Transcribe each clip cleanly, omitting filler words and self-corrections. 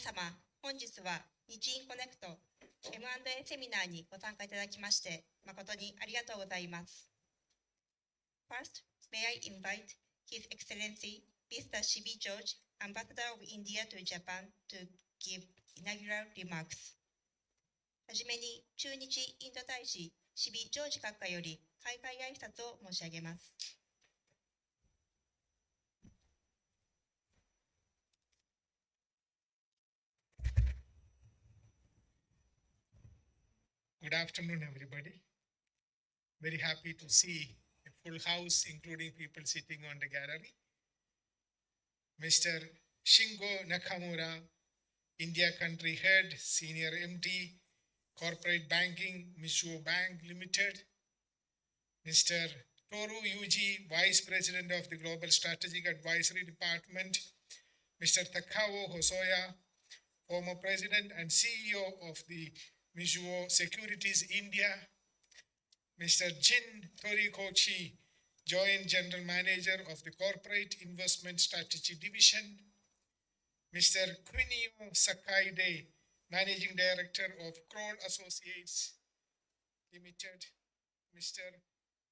様、本日は日印コネクト M&A セミナーにご参加いただきまして誠にありがとうございます。First, may I invite His Excellency Mr. Shibi George, Ambassador of India to Japan, to give inaugural remarks. はじめに駐日インド大使シビ・ジョージ閣下より開会挨拶を申し上げます。Good afternoon, everybody. Very happy to see a full house, including people sitting on the gallery. Mr. Shingo Nakamura, India Country Head, Senior MD, Corporate Banking, Mizuho Bank Limited. Mr. Toru Yuji, Vice President of the Global Strategic Advisory Department. Mr. Takao Hosoya, former President and CEO of the Mizuho Securities India. Mr. Jin Torikochi, Joint General Manager of the Corporate Investment Strategy Division. Mr. Kunio Sakaide, Managing Director of Kroll Associates Limited. Mr.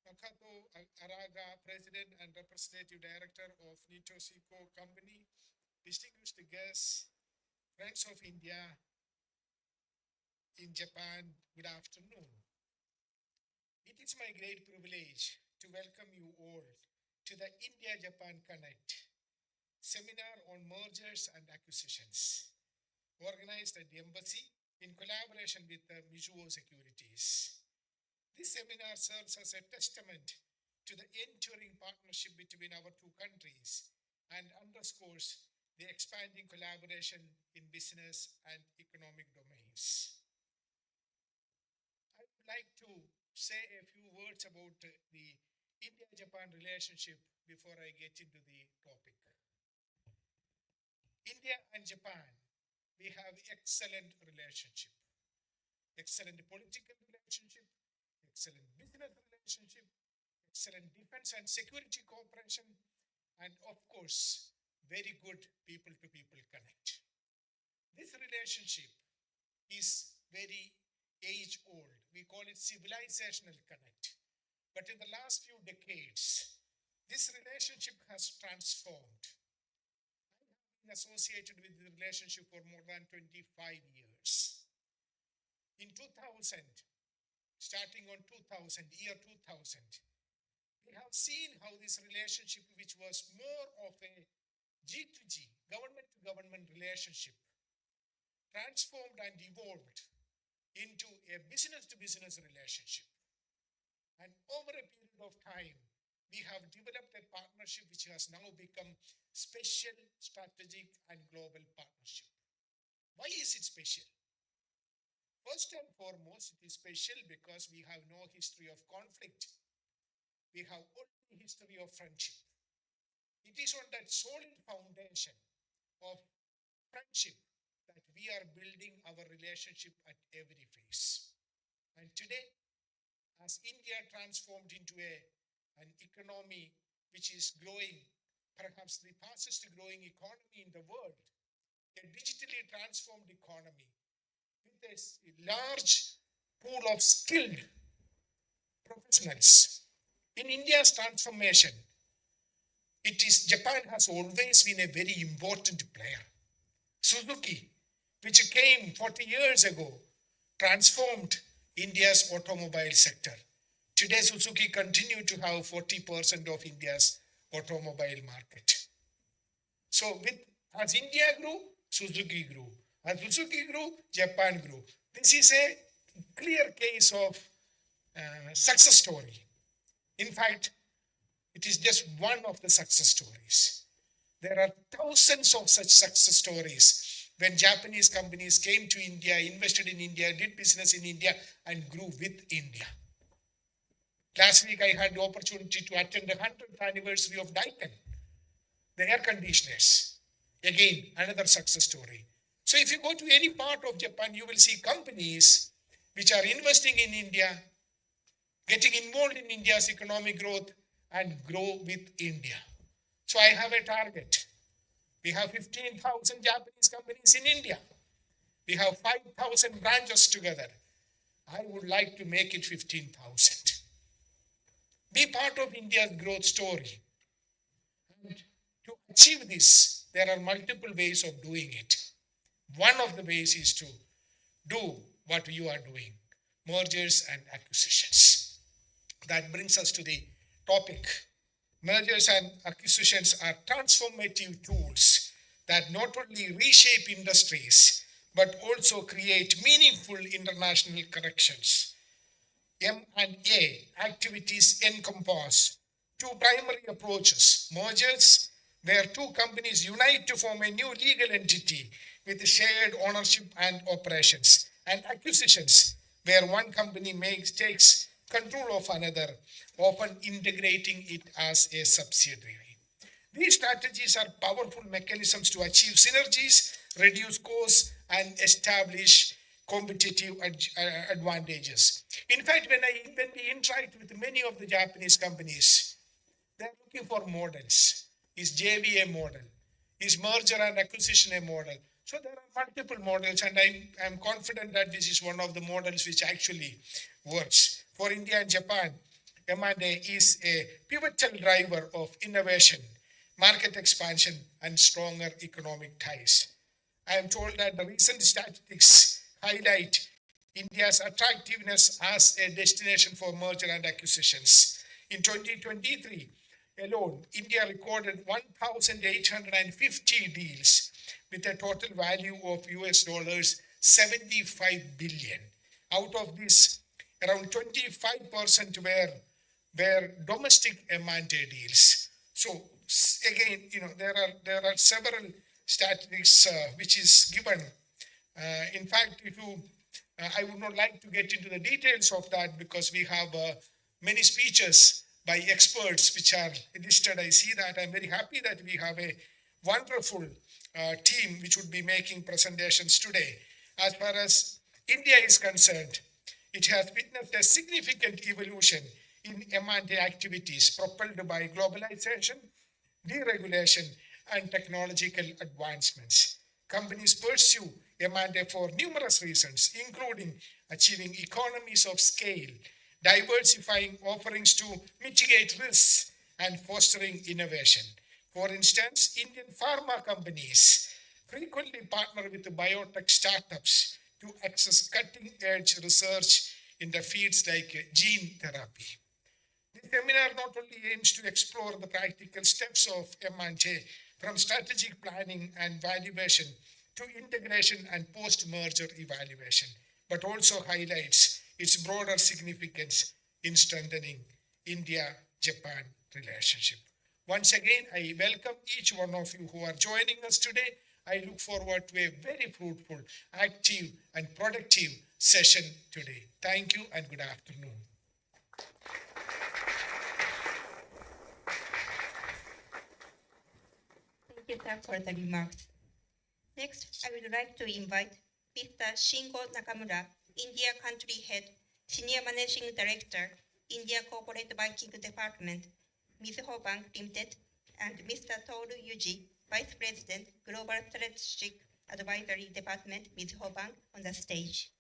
Makato Araga, President and Representative Director of Nitoshiko Company. Distinguished guests, friends of India in Japan, good afternoon. It is my great privilege to welcome you all to the India-Japan Connect seminar on mergers and acquisitions, organized at the Embassy in collaboration with the Mizuho Securities. This seminar serves as a testament to the enduring partnership between our two countries and underscores the expanding collaboration in business and economic domains. I would like to say a few words about the India-Japan relationship before I get into the topic. India and Japan, we have excellent relationship, excellent political relationship, excellent business relationship, excellent defense and security cooperation, and of course, very good people-to-people connect. This relationship is very age-old. We call it civilizational connect. But in the last few decades, this relationship has transformed. I have been associated with the relationship for more than 25 years. In 2000, starting on year 2000, we have seen how this relationship, which was more of a G2G, government-to-government relationship, transformed and evolved into a business-to-business relationship. And over a period of time, we have developed a partnership which has now become special, strategic, and global partnership. Why is it special? First and foremost, it is special because we have no history of conflict. We have only history of friendship. It is on that solid foundation of friendship that we are building our relationship at every phase. And today, as India transformed into an economy which is growing, perhaps the fastest growing economy in the world, a digitally transformed economy with a large pool of skilled professionals. In India's transformation, Japan has always been a very important player. Suzuki, which came 40 years ago, transformed India's automobile sector. Today, Suzuki continues to have 40% of India's automobile market. So as India grew, Suzuki grew. As Suzuki grew, Japan grew. This is a clear case of success story. In fact, it is just one of the success stories. There are thousands of such success stories when Japanese companies came to India, invested in India, did business in India, and grew with India. Last week, I had the opportunity to attend the 100th anniversary of Daikin, the air conditioners. Again, another success story. So if you go to any part of Japan, you will see companies which are investing in India, getting involved in India's economic growth, and grow with India. So I have a target. We have 15,000 Japanese companies in India. We have 5,000 branches together. I would like to make it 15,000. Be part of India's growth story. And to achieve this, there are multiple ways of doing it. One of the ways is to do what you are doing, mergers and acquisitions. That brings us to the topic. Mergers and acquisitions are transformative tools that not only reshape industries, but also create meaningful international connections. M&A activities encompass two primary approaches: mergers, where two companies unite to form a new legal entity with shared ownership and operations, and acquisitions, where one company takes control of another, often integrating it as a subsidiary. These strategies are powerful mechanisms to achieve synergies, reduce costs, and establish competitive advantages. In fact, when we interact with many of the Japanese companies, they're looking for models. Is JV a model? Is merger and acquisition a model? So there are multiple models, and I'm confident that this is one of the models which actually works. For India and Japan, M&A is a pivotal driver of innovation, market expansion, and stronger economic ties. I am told that the recent statistics highlight India's attractiveness as a destination for merger and acquisitions. In 2023 alone, India recorded 1,850 deals with a total value of US dollars 75 billion. Out of this, around 25% were domestic M&A deals. So again, there are several statistics which is given. In fact, I would not like to get into the details of that because we have many speeches by experts which are listed. I see that. I'm very happy that we have a wonderful team which would be making presentations today. As far as India is concerned, it has witnessed a significant evolution in M&A activities propelled by globalization, deregulation, and technological advancements. Companies pursue M&A for numerous reasons, including achieving economies of scale, diversifying offerings to mitigate risks, and fostering innovation. For instance, Indian pharma companies frequently partner with biotech startups to access cutting-edge research in the fields like gene therapy. The seminar not only aims to explore the practical steps of M&A from strategic planning and valuation to integration and post-merger evaluation, but also highlights its broader significance in strengthening India-Japan relationship. Once again, I welcome each one of you who are joining us today. I look forward to a very fruitful, active, and productive session today. Thank you and good afternoon. Thank you, sir, for the remarks. Next, I would like to invite Mr. Shingo Nakamura, India Country Head, Senior Managing Director, India Corporate Banking Department, Mizuho Bank Limited, and Mr. Toru Yuji, Vice President, Global Strategic Advisory Department, Mizuho Bank, on the stage.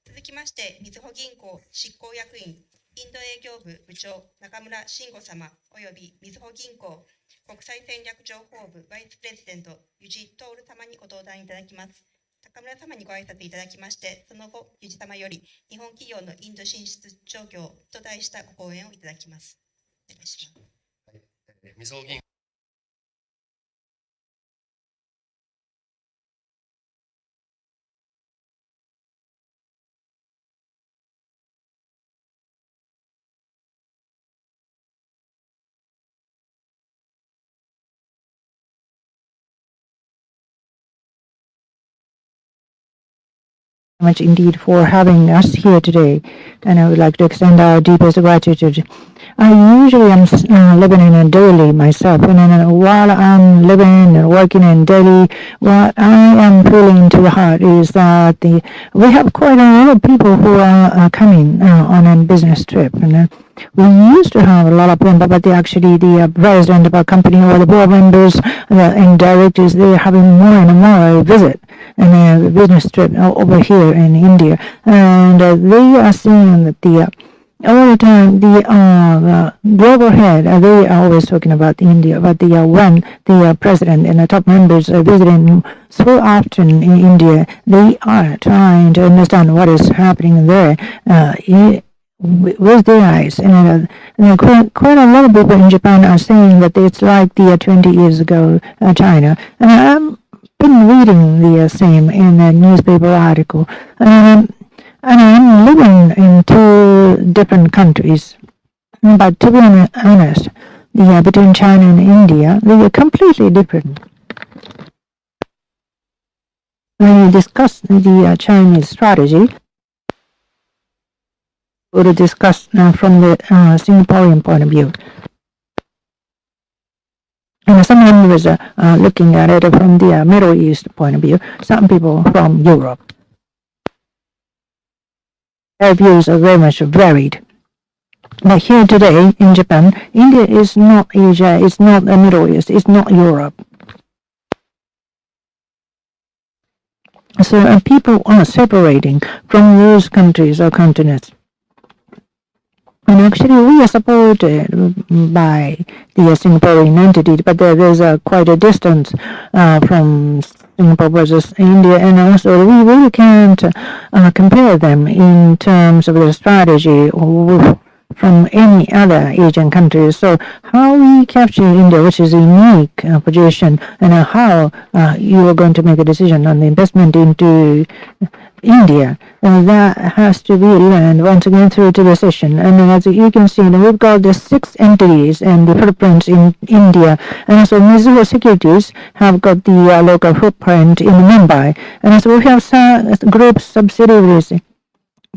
続きまして、みずほ銀行執行役員、インド営業部部長中村慎吾様およびみずほ銀行国際戦略情報部バイスプレジデントユジ・トール様にご登壇いただきます。中村様にご挨拶いただきまして、その後、ユジ様より日本企業のインド進出状況と題したご講演をいただきます。お願いします。はい、みずほ銀行Much indeed for having us here today, and I would like to extend our deepest gratitude I usually am living in Delhi myself, and then while I'm living and working in Delhi, what I am feeling to the heart is that we have quite a lot of people who are coming on a business trip, and we used to have a lot of them, but actually the president of our company or the board members and directors, they're having more and more visit and a business trip over here in India, and they are seeing that all the time, the global head, they are always talking about India, but when the president and the top members are visiting so often in India, they are trying to understand what is happening there with their eyes. And quite a lot of people in Japan are saying that it's like the 20 years ago China. And I've been reading the same in a newspaper article. And I'm living in two different countries. But to be honest, between China and India, they are completely different. When you discuss the Chinese strategy, we'll discuss from the Singaporean point of view. And some members are looking at it from the Middle East point of view, some people from Europe. Their views are very much varied. But here today in Japan, India is not Asia, it's not the Middle East, it's not Europe. So people are separating from those countries or continents. And actually, we are supported by the Singaporean entity, but there's quite a distance from Singapore versus India, and also we really can't compare them in terms of the strategy from any other Asian countries. So how we capture India, which is a unique position, and how you are going to make a decision on the investment into India, that has to be learned once again through to the session. And as you can see, we've got the 6 entities and the footprints in India, and so Mizuho Securities have got the local footprint in Mumbai, and so we have group subsidiaries.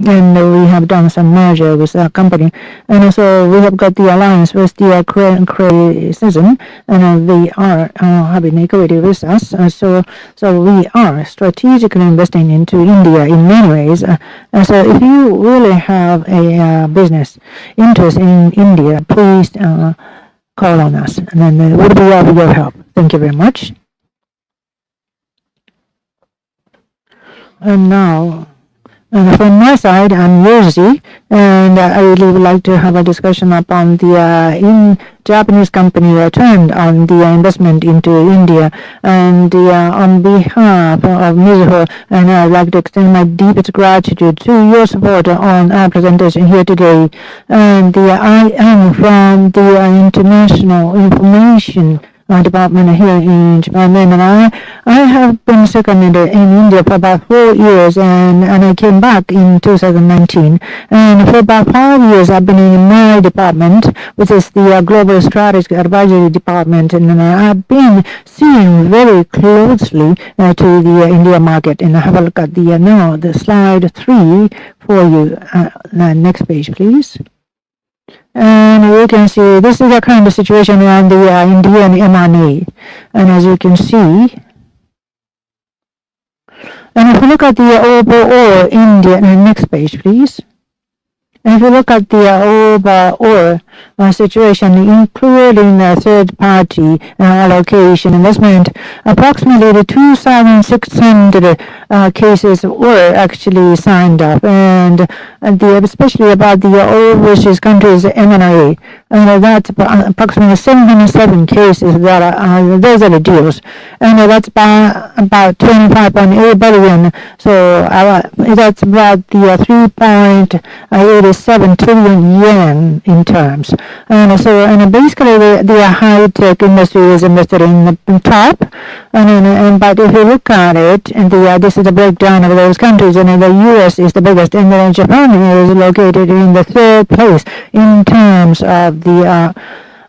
And we have done some merger with our company, and also we have got the alliance with the Citizen, and they are having equity with us. So we are strategically investing into India in many ways. And so if you really have a business interest in India, please call on us, and then it would be of your help. Thank you very much. And now, from my side, I'm Yoshi, and I really would like to have a discussion upon the Japanese company returned on the investment into India, and on behalf of Mizuho, and I'd like to extend my deepest gratitude to your support on our presentation here today. And I am from the International Information Department here in Japan, and I have been seconded in India for about 4 years, and I came back in 2019, and for about 5 years I've been in my department, which is the Global Strategic Advisory Department, and I've been seeing very closely to the India market. And I have a look at the slide 3 for you. Next page, please. And you can see this is the kind of situation around the Indian M&A. And as you can see, and if you look at the overall India, next page please. And if you look at the overall situation, including the third-party allocation investment, approximately the 2,600 cases were actually signed up, and especially about the overseas countries M&A, and that's approximately 707 cases that are those are the deals, and that's about 25.8 billion. So that's about the 3.87 trillion yen in terms. And so, and basically the high-tech industry is invested in the top. But if you look at it, and this is the breakdown of those countries, and the U.S. is the biggest, and then Japan is located in the 3rd place in terms of the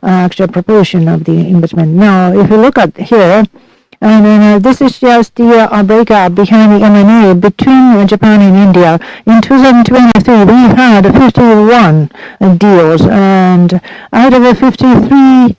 actual proportion of the investment. Now, if you look at here, And this is just the breakup behind the M&A between Japan and India. In 2023, we had 51 deals, and out of the 53,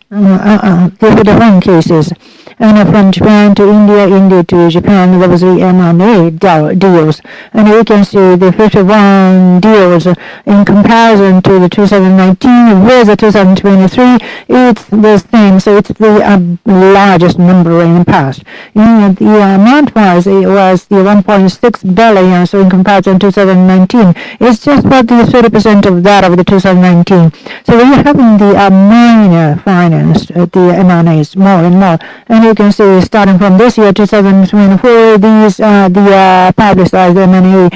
51 cases. And from Japan to India, India to Japan, there was the M&A deals. And you can see the 51 deals in comparison to the 2019 with the 2023, it's the same. So it's the largest number in the past. In the amount-wise, it was the 1.6 billion. So in comparison to 2019, it's just about the 30% of that of the 2019. So we're having the minor finance, the M&As more and more. And you can see starting from this year, 2024, these the publicized M&A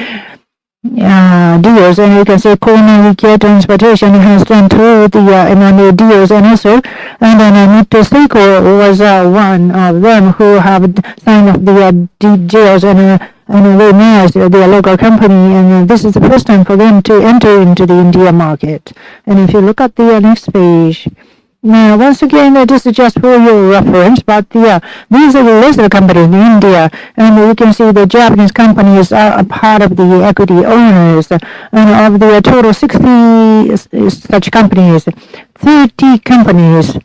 deals, and you can see Korean Care Transportation has done through the M&A deals, and also, and then Seiko was one of them who have signed up the deals, and they managed their local company, and this is the first time for them to enter into the India market. And if you look at the next page. Now, once again, this is just for your reference, but these are the listed companies in India, and you can see the Japanese companies are a part of the equity owners, and of the total 60 such companies, 30 companies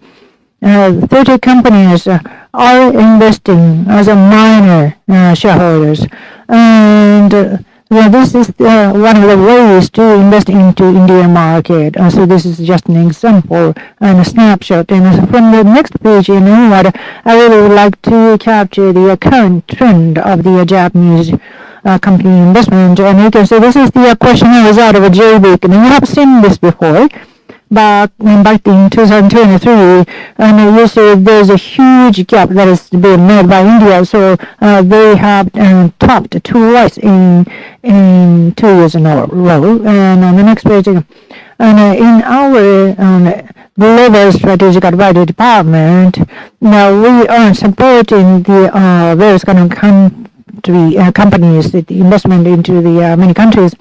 are investing as a minor shareholders, and this is one of the ways to invest into Indian market. So this is just an example and a snapshot. And from the next page, you know what, I really would like to capture the current trend of the Japanese company investment. And you can see this is the questionnaire result of a JB. And you have seen this before. Back in 2023, and you see there's a huge gap that is being made by India. So they have topped twice in 2 years in a row. And on the next page, and in our global strategic advisory department, now we are supporting the various kind of companies, the investment into the many countries.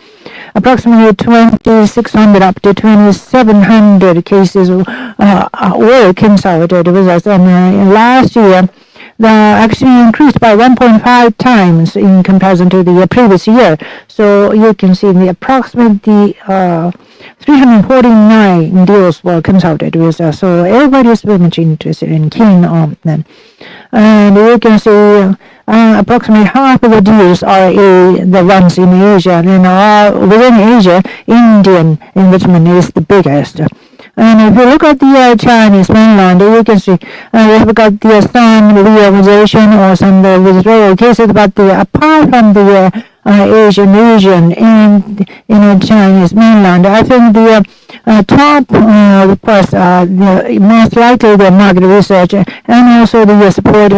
Approximately 2,600 up to 2,700 cases were consolidated with us. And last year, actually increased by 1.5 times in comparison to the previous year. So you can see the approximately 349 deals were consolidated with us. So everybody is very much interested and keen on them. And you can see approximately half of the deals are the ones in Asia. And within Asia, Indian investment is the biggest. And if you look at the Chinese mainland, you can see we have got some reorganization or some withdrawal cases, but apart from the Asian region in Chinese mainland, I think the top request most likely the market research and also the support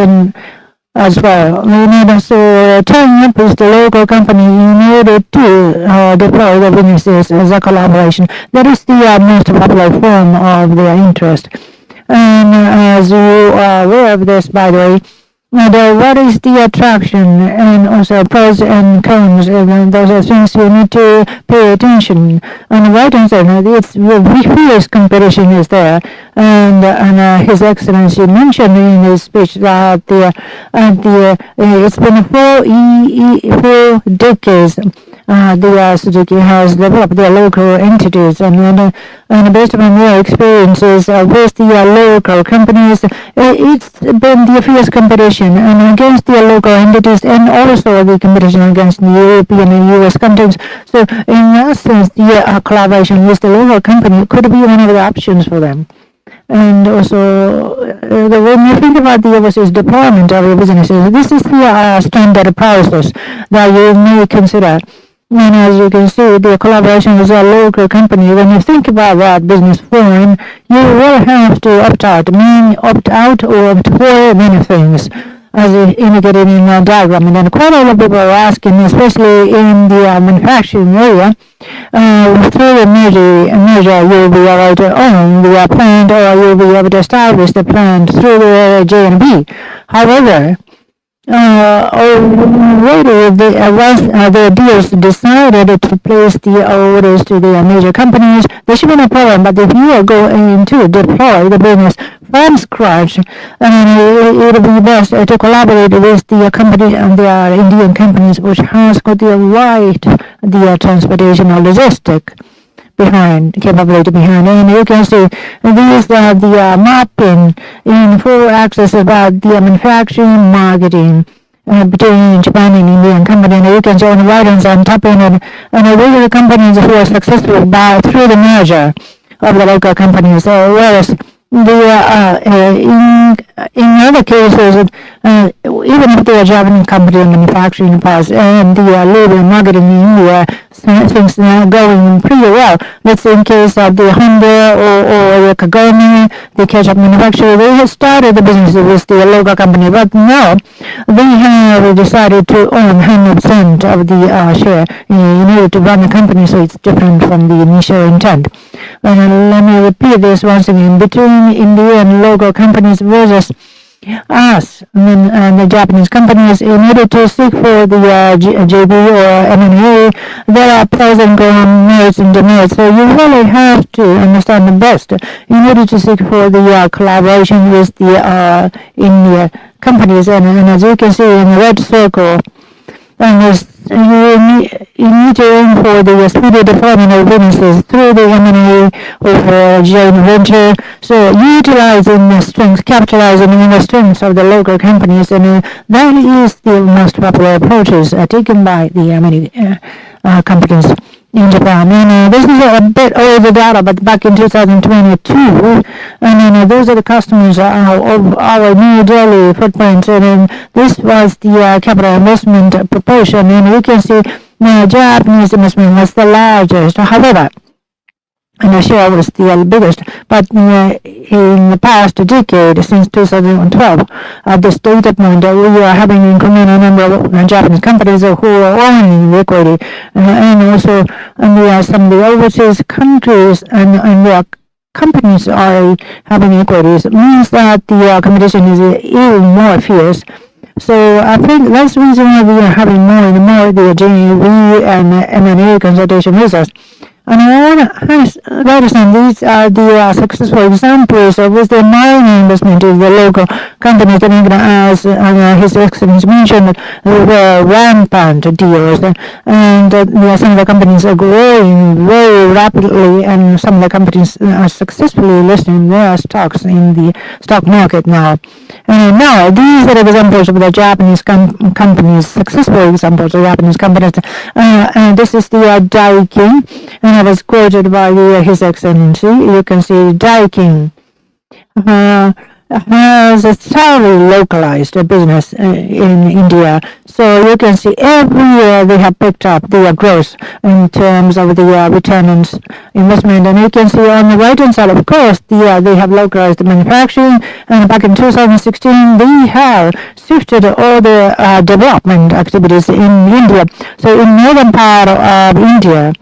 as well. So tying up with the local company in order to deploy the businesses as a collaboration. That is the most popular form of their interest. And as you are aware of this, by the way, what is the attraction and also pros and cons, and those are things you need to pay attention. On the right hand side, it's fierce competition is there, and His Excellency mentioned in his speech that it's been 4 decades. The Suzuki has developed their local entities, and based on their experiences with the local companies, it's been the fierce competition and against the local entities, and also the competition against the European and US countries. So in that sense, the collaboration with the local company could be one of the options for them. And also, when you think about the overseas deployment of your businesses, this is the standard process that you may consider. And as you can see, the collaboration with a local company, when you think about that business form, you will have to opt out or opt for many things, as indicated in the diagram. And then quite a lot of people are asking, especially in the manufacturing area, through the merger, you'll be able to own the plant, or you'll be able to establish the plant through the J&B. However, already once the deals decided to place the orders to the major companies, there should be no problem. But if you are going to deploy the business from scratch, it will be best to collaborate with the company and the Indian companies which has got the right the transportation or logistic capability behind, and you can see these are the mapping in full access about the manufacturing marketing between Japan and Indian company, and you can see on the right hand side top end, and these are the companies who are successful through the merger of the local companies, whereas in other cases, even if they are Japanese company manufacturing parts and the labor marketing in India, things are going pretty well. Let's say in case of the Honda or the Kagome, the ketchup manufacturer, they have started the business with the local company, but now they have decided to own 100% of the share in order to run the company, so it's different from the initial intent. Let me repeat this once again. Between Indian local companies versus us and the Japanese companies, in order to seek for the JB or M&A, there are pros and cons, merits and demerits. So you really have to understand the best in order to seek for the collaboration with the Indian companies. And as you can see in the red circle, and you need to aim for the speedy deployment of businesses through the M&A or joint venture. So utilizing the strengths, capitalizing on the strengths of the local companies, and that is the most popular approaches taken by the M&A companies in Japan. And this is a bit older data, but back in 2022, and those are the customers of our New Delhi footprint, and this was the capital investment proportion, and we can see the Japanese investment was the largest. However, and the share was the biggest, but in the past decade, since 2012, at this data point, we are having an incremental number of Japanese companies who are owning the equity, and also some of the overseas countries and their companies are having equities. It means that the competition is even more fierce. So I think that's the reason why we are having more and more the JV and M&A consultation with us. And I want to understand these are the successful examples of with the mining investment in the local companies, and as His Excellency mentioned, the rampant deals, and some of the companies are growing very rapidly, and some of the companies are successfully listing their stocks in the stock market now. And now these are examples of the Japanese companies, successful examples of Japanese companies, and this is the Daikin. And I was quoted by His Excellency. You can see Daikin has a thoroughly localized business in India. So you can see every year they have picked up the growth in terms of the return on investment. And you can see on the right-hand side, of course, they have localized manufacturing. And back in 2016, they have shifted all the development activities in India. So in northern part of India,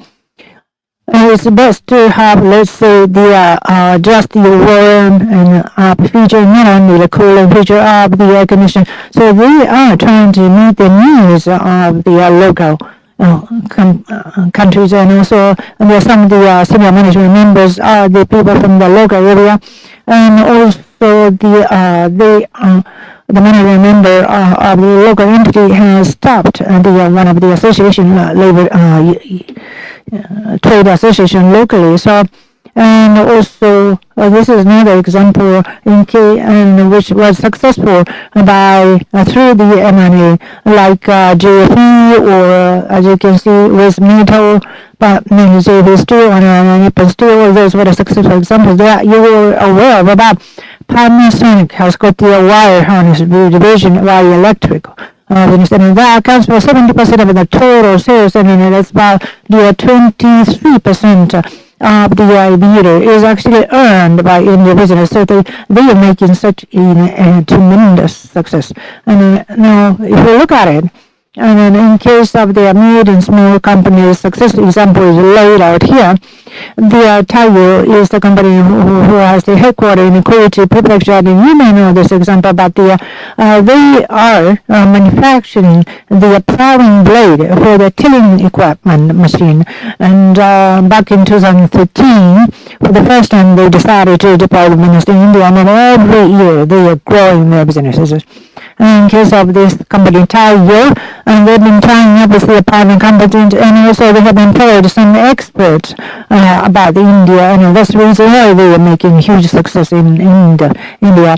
it's best to have, let's say, the just the warm and feature, not only the cooling feature of the air conditioning. So they are trying to meet the needs of the local countries, and also some of the senior management members are the people from the local area, and also the management member of the local entity has stopped one of the association labor trade association locally. So, and also this is another example in which was successful by through the M&A, like JFE, or as you can see with metal, but mainly JFE steel and Nippon Steel. Those were the successful examples that you were aware of. About Panasonic has got the wire harness division, wire electric. And that accounts for 70% of the total sales, and that's about the 23% of the EBITDA is actually earned by India business. So they are making such a tremendous success. And now, if you look at it, And then in case of the mid and small companies, success example is laid out here. The Taiyo is the company who has the headquarters in Kochi Prefecture. And you may know this example, but they are manufacturing the plowing blade for the tilling equipment machine. And back in 2013, for the first time, they decided to deploy the business in India, and every year they are growing their businesses. In case of this company, Taiyo, and they've been tying up with the private companies, and also they have employed some experts about India, and that's the reason why they are making huge success in India.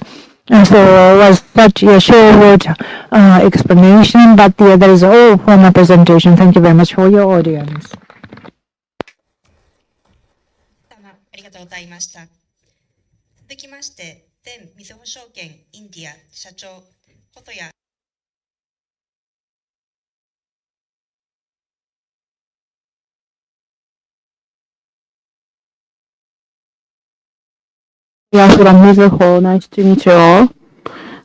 And so it was such a short explanation, but that is all for my presentation. Thank you very much for your audience. ありがとうございました。続きまして、前みずほ証券インディア社長細谷 Yeah, from Mizuho. Nice to meet you all.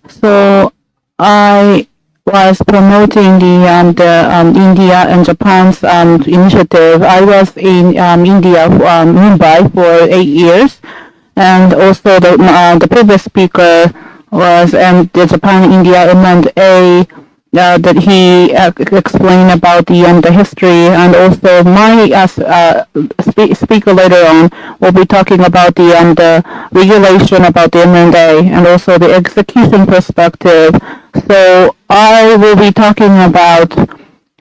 So I was promoting the India and Japan's initiative. I was in India, Mumbai for 8 years, and also the previous speaker was the Japan-India M&A. That he explained about the history, and also my speaker later on will be talking about the regulation about the M&A and also the execution perspective. So I will be talking about.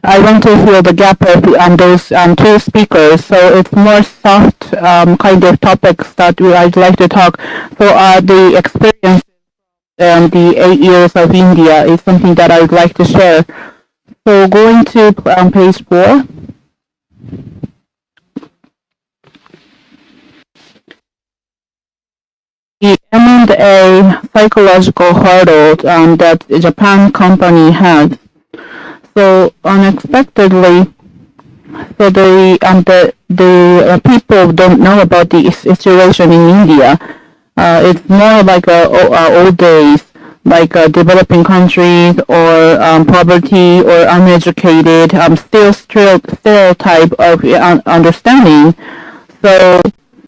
I want to fill the gap of those two speakers, so it's more soft kind of topics that I'd like to talk. So the experience. The 8 years of India is something that I would like to share. So going to page 4. The M&A psychological hurdle that the Japan company has. So unexpectedly, so the people don't know about the situation in India. It's more like old days, like developing countries or poverty or uneducated, still stereotype of understanding. So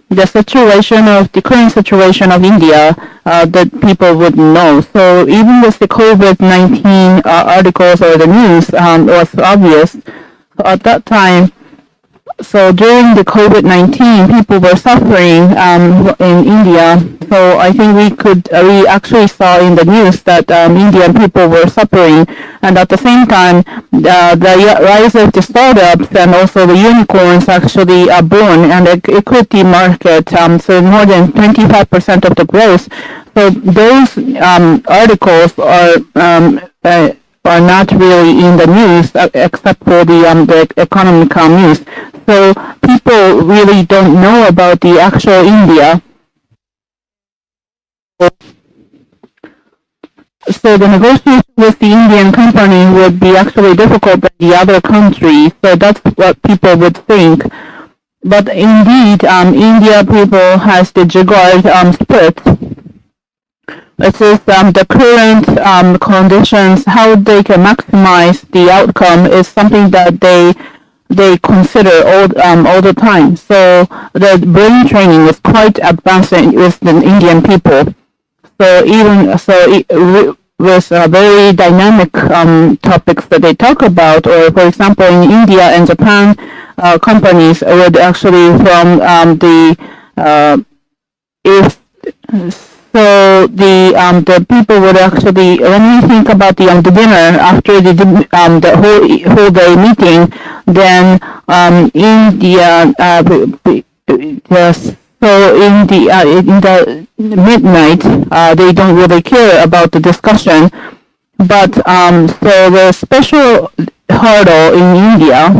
the current situation of India, that people would know. So even with the COVID-19 articles or the news was obvious. So at that time, so during the COVID-19, people were suffering in India. So I think we actually saw in the news that Indian people were suffering, and at the same time, the rise of the startups and also the unicorns actually are born, and the equity market, so more than 25% of the growth. So those articles are not really in the news except for the economic news. So people really don't know about the actual India. So the negotiation with the Indian company would be actually difficult than the other countries. So that's what people would think. But indeed, India people has the Jugaad split. This is the current conditions, how they can maximize the outcome is something that they consider all the time. So the brain training is quite advanced with the Indian people. So even so, with very dynamic topics that they talk about, or for example, in India and Japan, companies would actually from if. So the people would actually, when we think about the dinner after the whole day meeting, then India so in the midnight they don't really care about the discussion, but so the special hurdle in India,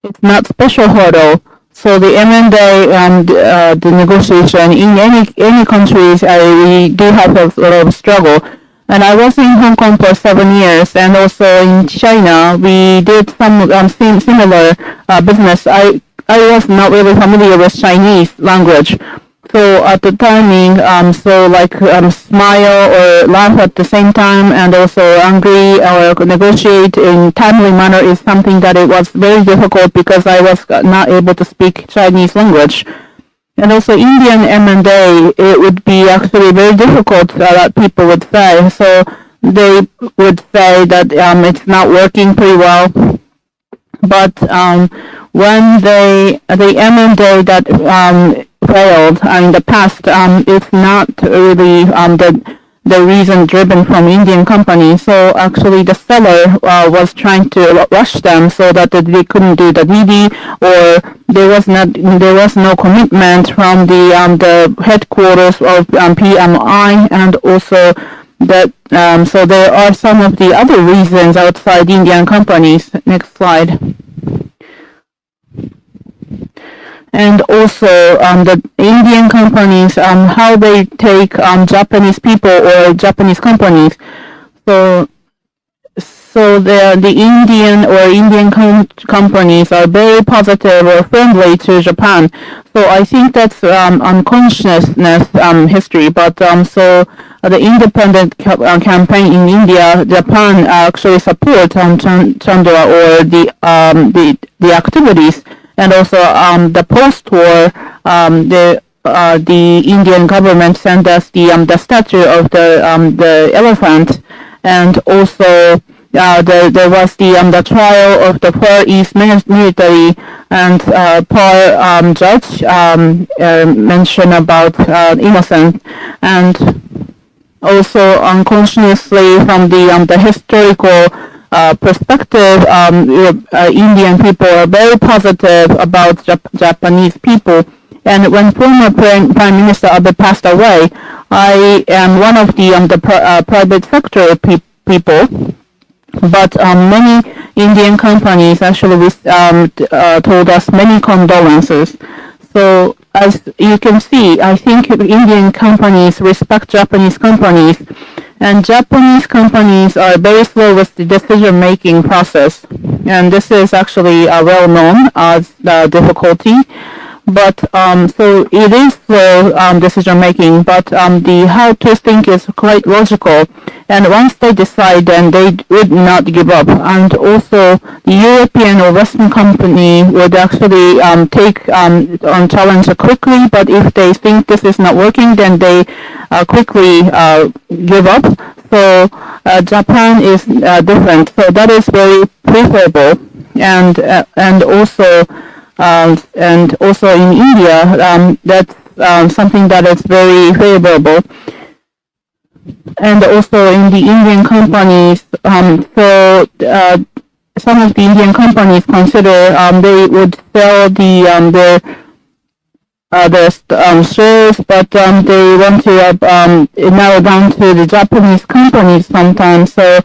it's not special hurdle. So the M&A and the negotiation in any countries, we do have a lot of struggle. And I was in Hong Kong for 7 years, and also in China, we did some similar business. I was not really familiar with Chinese language, So at the timing, smile or laugh at the same time, and also angry or negotiate in timely manner is something that it was very difficult because I was not able to speak Chinese language. And also Indian M&A, it would be actually very difficult that people would say. So they would say that it's not working pretty well. But when the M&A that failed in the past, it's not really the reason driven from Indian companies. So actually the seller was trying to rush them so that they couldn't do the DD, or there was no commitment from the headquarters of PMI, and also that so there are some of the other reasons outside Indian companies. Next slide. And also the Indian companies, how they take Japanese people or Japanese companies. So the Indian companies are very positive or friendly to Japan. So I think that's unconsciousness history. But so the independent campaign in India, Japan actually support Chandra or the activities. And also the post-war, the Indian government sent us the statue of the elephant, and also there was the trial of the Far East military, and judge mentioned about innocent, and also unconsciously from the historical perspective, Indian people are very positive about Japanese people. And when former Prime Minister Abe passed away, I am one of the private sector people. But many Indian companies actually told us many condolences. So as you can see, I think Indian companies respect Japanese companies. And Japanese companies are very slow with the decision-making process. And this is actually well known as the difficulty. But so it is slow decision-making, but the how to think is quite logical. And once they decide, then they would not give up. And also, the European or Western company would actually take on challenge quickly. But if they think this is not working, then they quickly give up. So Japan is different. So that is very preferable. And also in India, that's something that is very favorable. And also in the Indian companies, some of the Indian companies consider they would sell the shares, but they want to narrow down to the Japanese companies sometimes. So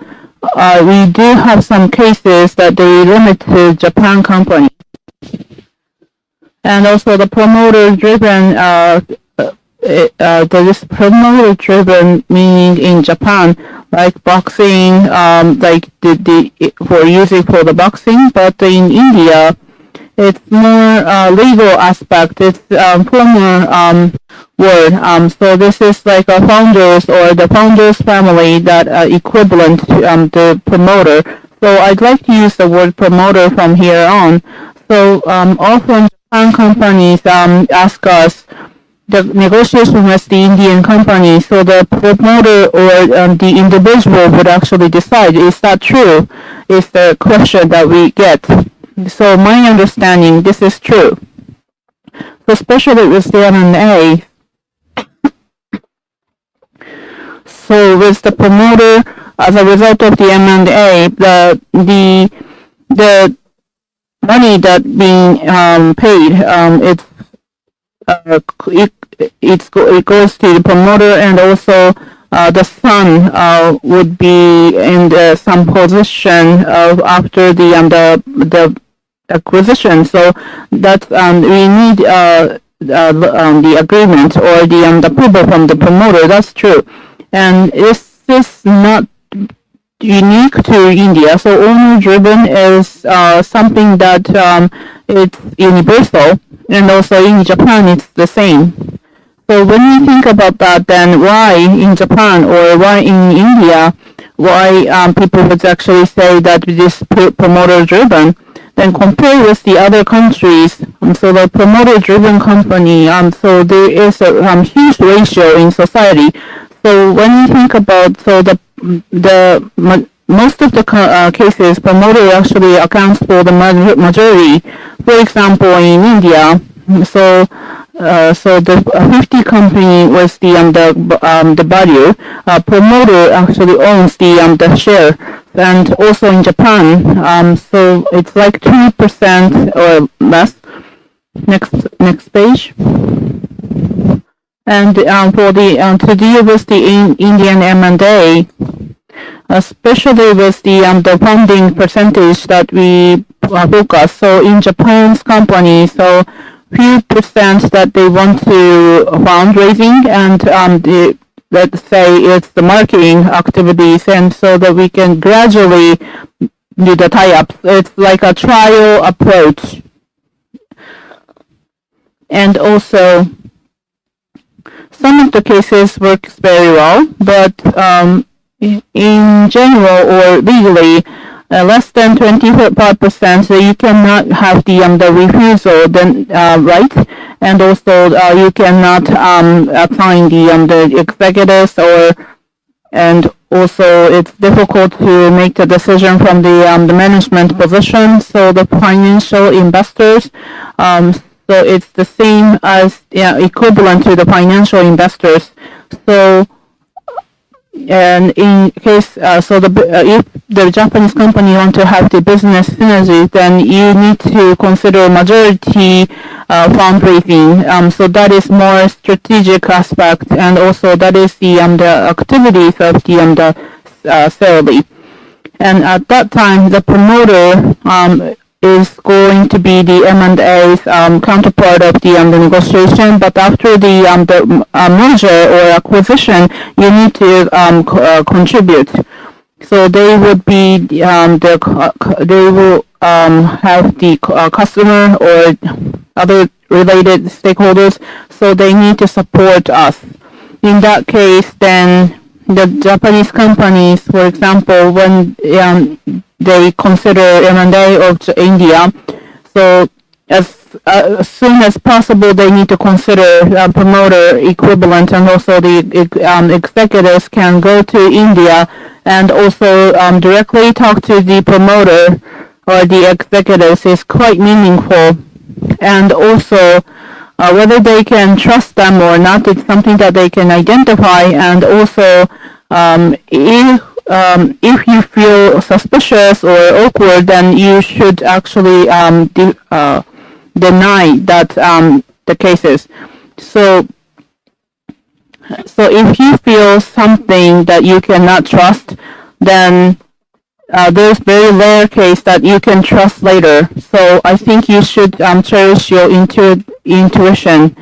we do have some cases that they limit to Japan companies. And also the promoter-driven, this promoter-driven meaning in Japan, like boxing, like for using for the boxing, but in India, it's more legal aspect. It's former word. So this is like a founders or the founders family that equivalent to the promoter. So I'd like to use the word promoter from here on. So often Japan companies ask us the negotiation with the Indian company, so the promoter or the individual would actually decide, is that true? Is the question that we get. So my understanding, this is true. So especially with the M&A, so with the promoter, as a result of the M&A, the money that being paid, it goes to the promoter, and also the son would be in some position of after the acquisition. So that's we need the agreement or the approval from the promoter. That's true, and this is not unique to India. So owner-driven is something that it's universal, and also in Japan it's the same. So when you think about that, then why in Japan or why in India, why people would actually say that this promoter-driven? Then compare with the other countries. So the promoter-driven company, so there is a huge ratio in society. So when you think about most of the cases, promoter actually accounts for the majority. For example, in India, so the 50 company was the value. Promoter actually owns the share, and also in Japan, so it's like 2% or less. Next page. And for the to deal with the Indian M&A, especially with the funding percentage that we focus. So in Japan's company, so few percent that they want to fundraising, and let's say it's the marketing activities, and so that we can gradually do the tie-ups. It's like a trial approach. And also, some of the cases works very well, but in general or legally, less than 25%, so you cannot have the refusal, then right, and also you cannot assign the executives, and also it's difficult to make the decision from the management position. So the financial investors, so it's the same as equivalent to the financial investors. So. And in case, if the Japanese company want to have the business synergy, then you need to consider majority fundraising. So that is more strategic aspect, and also that is the activities of the salary. And at that time, the promoter is going to be the M&A's counterpart of the negotiation. But after the merger or acquisition, you need to contribute. So they would be they will have the customer or other related stakeholders. So they need to support us. In that case, then the Japanese companies, for example, when they consider M&A of India, so as soon as possible they need to consider promoter equivalent, and also the executives can go to India and also directly talk to the promoter or the executives is quite meaningful. And also whether they can trust them or not, it's something that they can identify. And also if you feel suspicious or awkward, then you should actually deny that the cases. So if you feel something that you cannot trust, then there's very rare case that you can trust later. So I think you should cherish your intuition.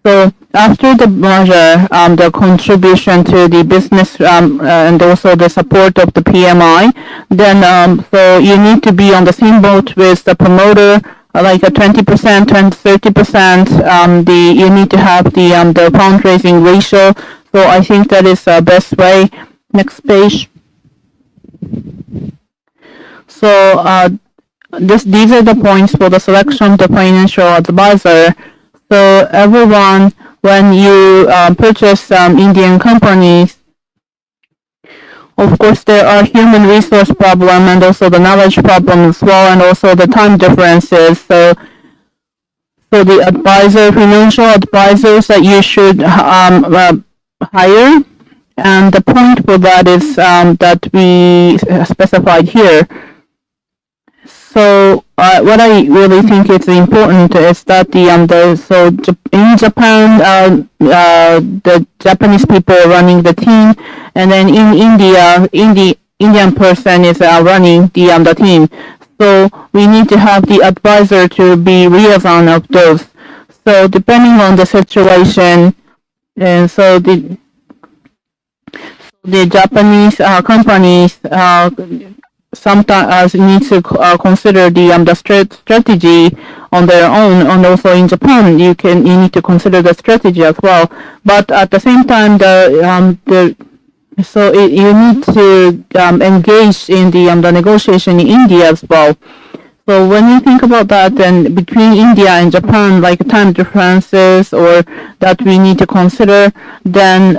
So after the merger, the contribution to the business and also the support of the PMI, then so you need to be on the same boat with the promoter, like a 20%, 30%. You need to have the fundraising ratio. So I think that is the best way. Next page. So these are the points for the selection of the financial advisor. So everyone, when you purchase Indian companies, of course there are human resource problem and also the knowledge problem as well, and also the time differences. So the advisor, financial advisors that you should hire, and the point for that is that we specified here. So what I really think is important is that in Japan, the Japanese people are running the team, and then in India, Indian person is running the team. So we need to have the advisor to be liaison of those. So depending on the situation, and so the Japanese companies sometimes need to consider the strategy on their own, and also in Japan, you need to consider the strategy as well. But at the same time, you need to engage in the negotiation in India as well. So when you think about that, then between India and Japan, like time differences or that we need to consider, then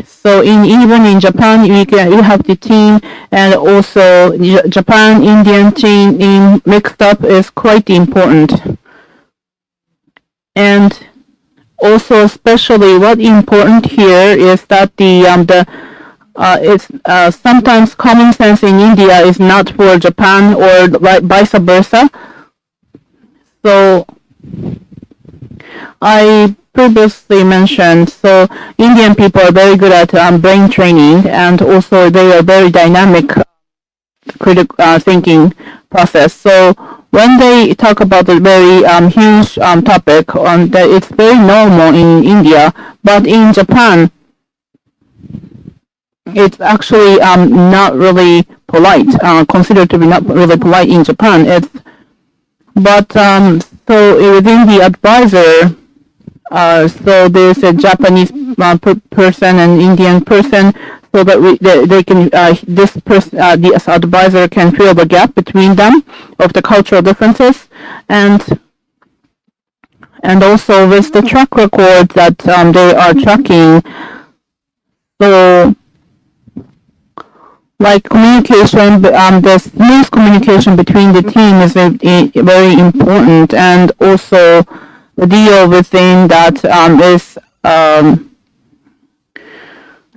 so even in Japan, you have the team, and also Japan Indian team in mixed up is quite important. And also, especially what important here is that it's sometimes common sense in India is not for Japan or vice versa. So I previously mentioned, so Indian people are very good at brain training, and also they are very dynamic critical thinking process. So when they talk about a very huge topic, that it's very normal in India, but in Japan, it's actually not really polite, considered to be not really polite in Japan. So within the advisor, so there's a Japanese person and Indian person, so that they can this advisor can fill the gap between them of the cultural differences, and also with the track record that they are tracking. So like communication, the smooth communication between the team is very important, and also the deal within that is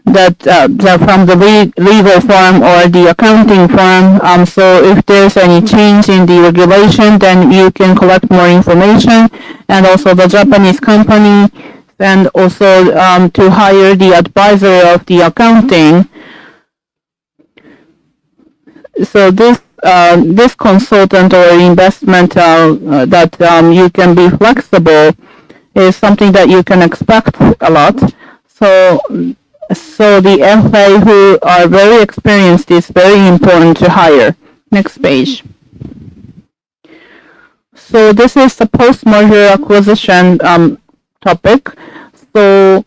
from the legal firm or the accounting firm. So if there's any change in the regulation, then you can collect more information, and also the Japanese company, and also to hire the advisor of the accounting. So this consultant or investment that you can be flexible is something that you can expect a lot. So the FA who are very experienced is very important to hire. Next page. So this is the post-merger acquisition topic. So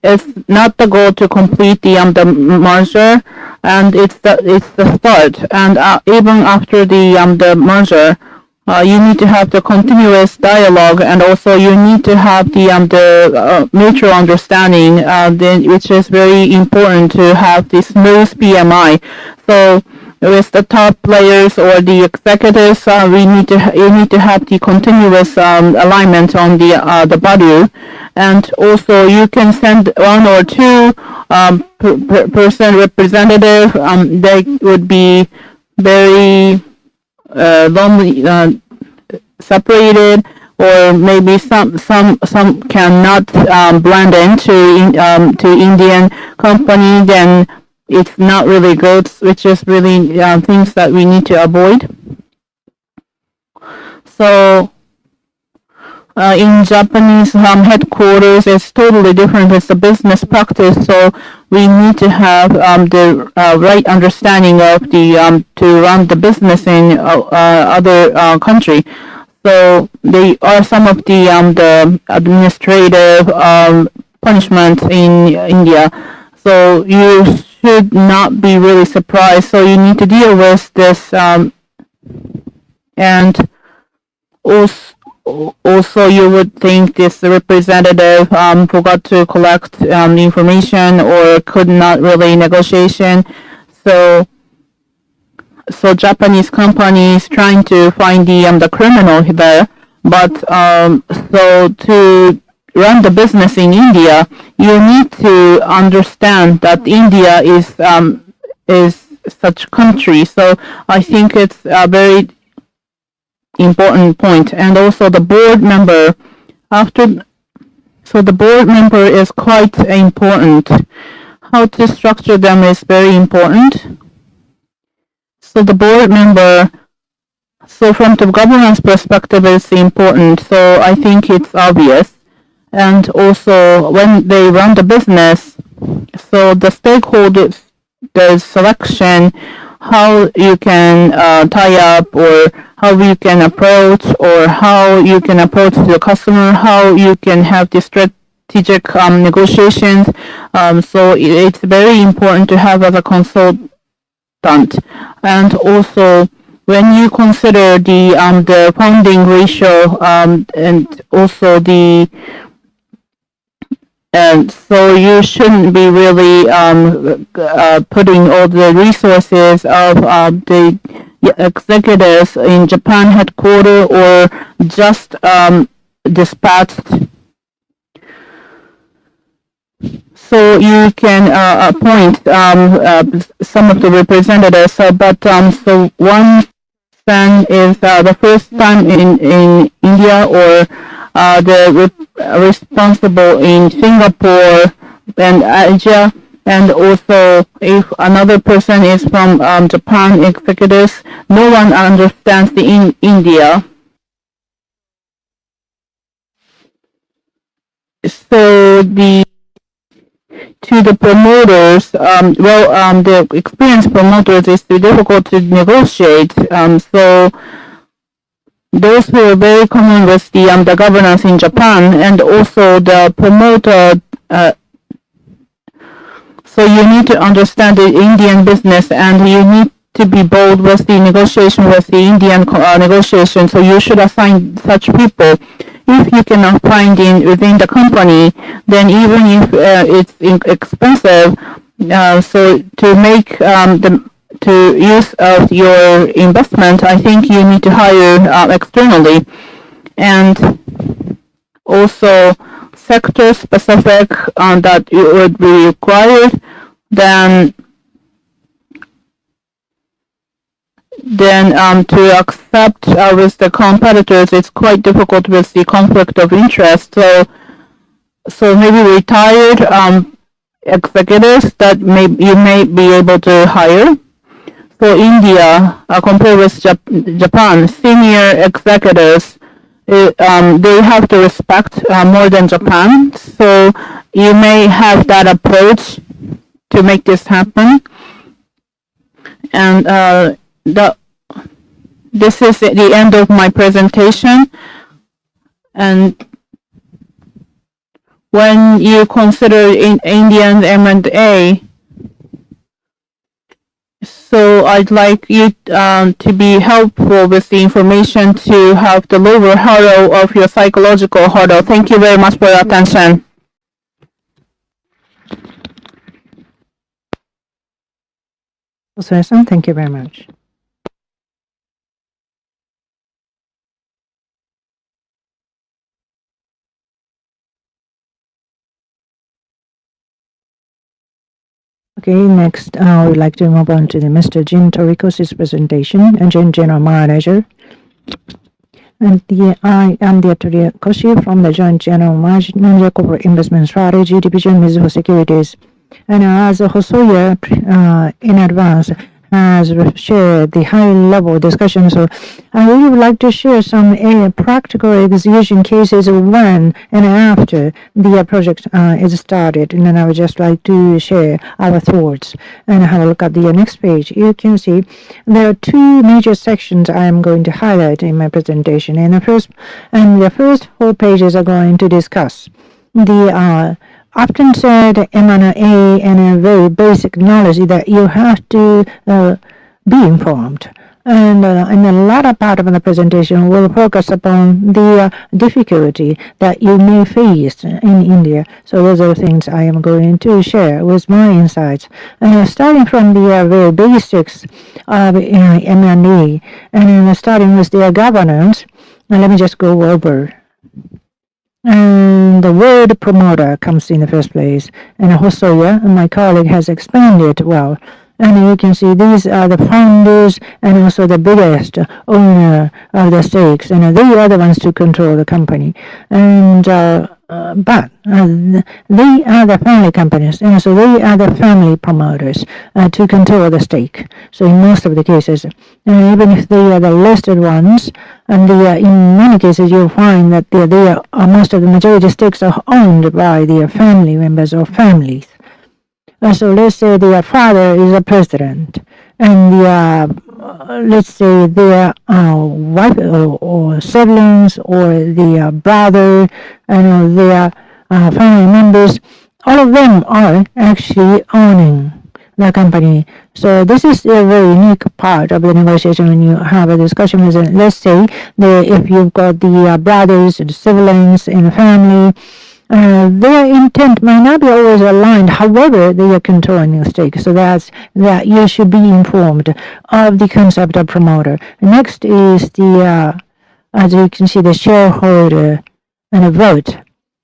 it's not the goal to complete the merger, and it's the start. And even after the merger, you need to have the continuous dialogue, and also you need to have the mutual understanding, which is very important to have the smooth PMI. So with the top players or the executives, you need to have the continuous alignment on the body, and also you can send one or two person representative. They would be very lonely, separated, or maybe some cannot blend into to Indian company. Then it's not really good, which is really things that we need to avoid. So in Japanese headquarters, it's totally different. It's a business practice, so we need to have the right understanding of the to run the business in other country. So they are some of the administrative punishments in India. So you should not be really surprised. So you need to deal with this, and also you would think this representative forgot to collect information or could not really negotiation. So Japanese companies trying to find the criminal there, but so to run the business in India, you need to understand that India is such country. So I think it's a very important point. And also the board member, so the board member is quite important. How to structure them is very important. So the board member, so from the governance perspective, is important. So I think it's obvious. And also when they run the business, so the stakeholders, the selection how you can tie up, or how you can approach, or how you can approach the customer, how you can have the strategic negotiations. So it's very important to have as a consultant. And also, when you consider the funding ratio, and also so you shouldn't be really putting all the resources of the executives in Japan headquarters, or just dispatched. So you can appoint some of the representatives. So one person is the first time in India, or the responsible in Singapore and Asia. And also, if another person is from Japan executives, no one understands the India. So to the promoters, the experienced promoters is difficult to negotiate. So those were very common with the governance in Japan, and also the promoter. So you need to understand the Indian business, and you need to be bold with the negotiation with the Indian negotiation. So you should assign such people. If you cannot find within the company, then even if it's expensive, so to make to use of your investment, I think you need to hire externally. And also sector specific that it would be required, then to accept with the competitors, it's quite difficult with the conflict of interest. So maybe retired executives that you may be able to hire. For India, compared with Japan, senior executives, they have to respect more than Japan. So you may have that approach to make this happen. And this is the end of my presentation. And when you consider Indian M&A, so I'd like you to be helpful with the information to have the lower hurdle of your psychological hurdle. Thank you very much for your attention. Osae-san, thank you very much. Okay, next, I would like to move on to Mr. Jin Toriko's presentation, and General Manager. And I am the Torikoshi from the Joint General Manager Corporate Investment Strategy Division, Mizuho Securities. And as Hosoya in advance has shared the high-level discussion, so I really would like to share some practical execution cases when and after the project is started. And then I would just like to share our thoughts and have a look at the next page. You can see there are two major sections I am going to highlight in my presentation. And the first 4 pages are going to discuss the often said M&A and a very basic knowledge that you have to be informed. And the latter part of the presentation will focus upon the difficulty that you may face in India. So those are the things I am going to share with my insights. Starting from the very basics of M&A, and starting with the governance, let me just go over. And the word promoter comes in the first place. And Hosoya, my colleague, has explained it well. And you can see these are the founders and also the biggest owner of the stakes. And they are the ones to control the company. And but they are the family companies, and so they are the family promoters to control the stake. So in most of the cases, even if they are the listed ones, and in many cases you'll find that most of the majority stakes are owned by their family members or families. So let's say their father is a president, and let's say their wife or siblings or the brother and their family members, all of them are actually owning the company. So this is a very unique part of the negotiation when you have a discussion with, let's say, if you've got the brothers and siblings in the family, their intent might not be always aligned. However, they are controlling the stake. So that you should be informed of the concept of promoter. Next is as you can see, the shareholder and a vote.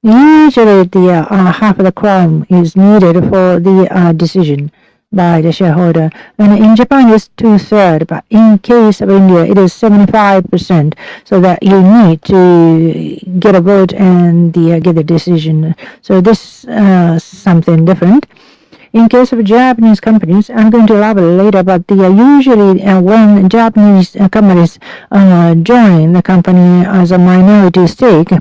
Usually, the half of the quorum is needed for the decision by the shareholder. And in Japan, it's 2/3, but in case of India, it is 75%. So that you need to get a vote and get a decision. So this is something different. In case of Japanese companies, I'm going to elaborate later, but usually when Japanese companies join the company as a minority stake,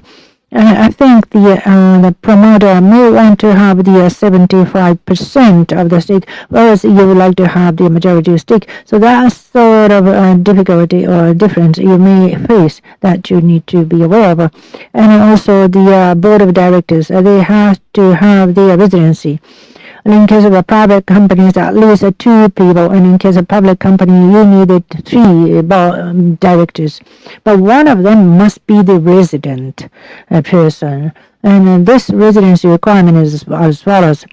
I think the promoter may want to have the 75% of the stake, whereas you would like to have the majority stake. So that's sort of a difficulty or difference you may face that you need to be aware of. And also the board of directors, they have to have the residency. And in case of a private company, it's at least 2 people. And in case of public company, you needed 3 directors. But one of them must be the resident person. And this residency requirement is as follows.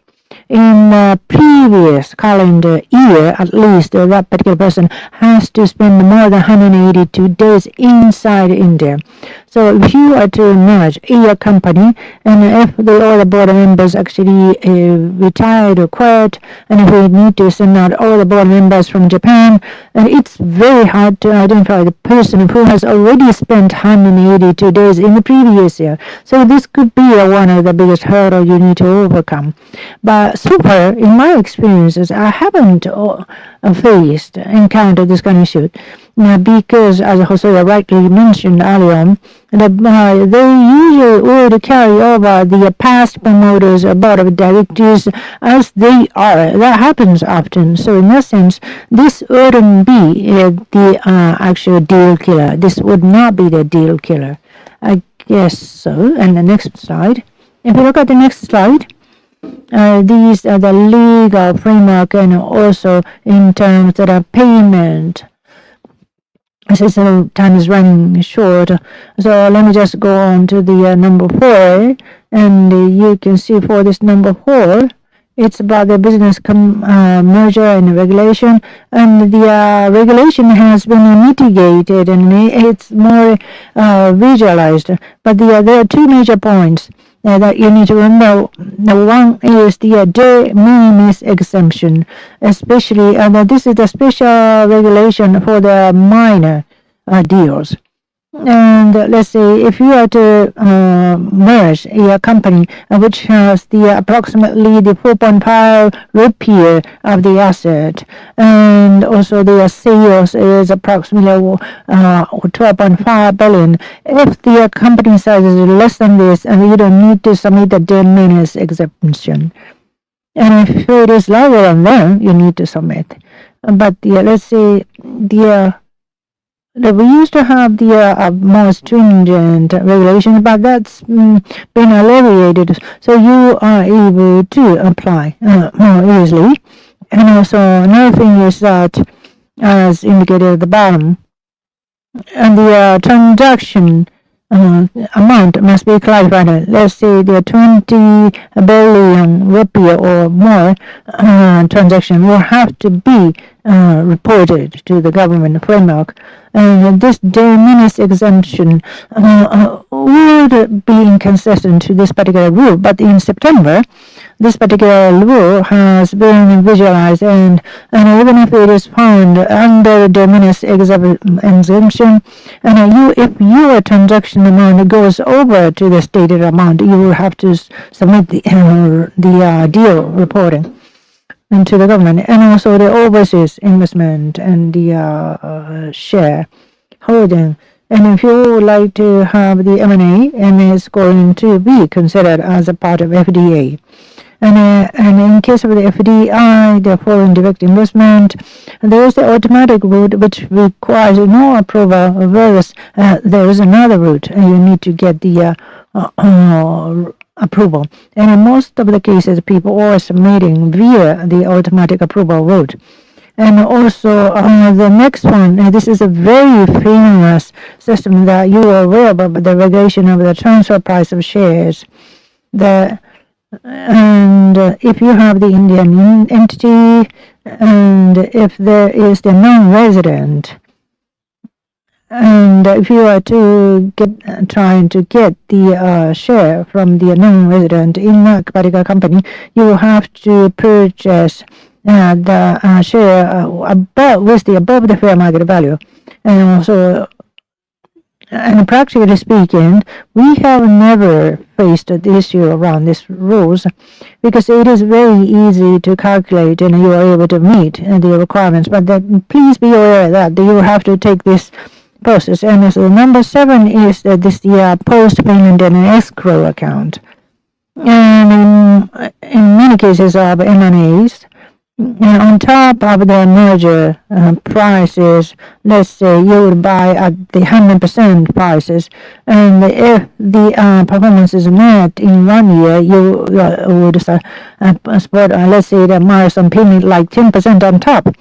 In the previous calendar year, at least that particular person has to spend more than 182 days inside India. So if you are to merge a company, and if all the board members actually retired or quit, and if we need to send out all the board members from Japan, and it's very hard to identify the person who has already spent 182 days in the previous year. So this could be one of the biggest hurdles you need to overcome. But so far, in my experiences, I haven't encountered this kind of issue. Because, as Jose rightly mentioned earlier, they usually would carry over the past promoters or board of directors as they are. That happens often. So in that sense, this wouldn't be the actual deal killer. This would not be the deal killer. I guess so. And the next slide. If you look at the next slide, these are the legal framework and also in terms of payment. Since time is running short, so let me just go on to the number 4, and you can see for this number 4, it's about the business merger and regulation, and the regulation has been mitigated and it's more visualized. But there are 2 major points that you need to remember. The one is the de minimis exemption, especially this is the special regulation for the minor deals. And let's say if you are to merge a company which has the approximately the 4.5 rupee of the asset, and also the sales is approximately 12.5 billion. If the company size is less than this, and you don't need to submit the de minimis exemption. And if it is lower than that, you need to submit. But let's say we used to have the more stringent regulations, but that's been alleviated, so you are able to apply more easily. And also another thing is that, as indicated at the bottom, and the transaction amount must be clarified. Let's say the 20 billion rupee or more transaction will have to be reported to the government framework. And this de minimis exemption would be inconsistent to this particular rule. But in September, this particular rule has been visualized, and even if it is found under de minimis exemption, and if your transaction amount goes over to the stated amount, you will have to submit the deal reporting and to the government, and also the overseas investment and the share holding. And if you would like to have the M&A, and it's going to be considered as a part of FDA. And in case of the FDI, the foreign direct investment, there is the automatic route which requires no approval, whereas there is another route and you need to get the approval. And in most of the cases, people are submitting via the automatic approval route. And also the next one, this is a very famous system that you are aware of, the regulation of the transfer price of shares. And if you have the Indian entity, and if there is the non-resident, and if you are to trying to get the share from the non-resident in a particular company, you will have to purchase the share above the fair market value. And also, and practically speaking, we have never faced the issue around these rules because it is very easy to calculate and you are able to meet the requirements. But please be aware that you have to take this process. And so number 7 is the post-payment and escrow account. And in many cases of M&As, on top of the merger prices, let's say you would buy at the 100% prices, and if the performance is met in 1 year, you would spread, let's say, the milestone payment like 10% on top.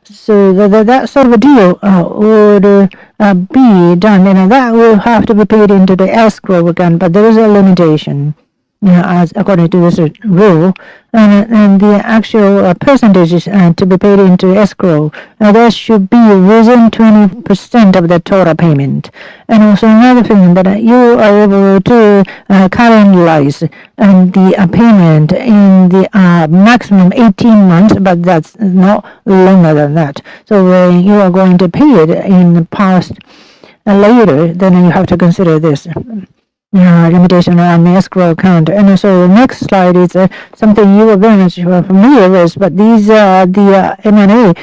So that sort of a deal would be done, and that will have to be paid into the escrow account, but there is a limitation. As according to this rule, and the actual percentages to be paid into escrow, that should be within 20% of the total payment. And also another thing that you are able to calendarize the payment in the maximum 18 months, but that's not longer than that. So when you are going to pay it in the past later, then you have to consider this. Limitation on the escrow account. And so the next slide is something you are very much familiar with, but these are the M&A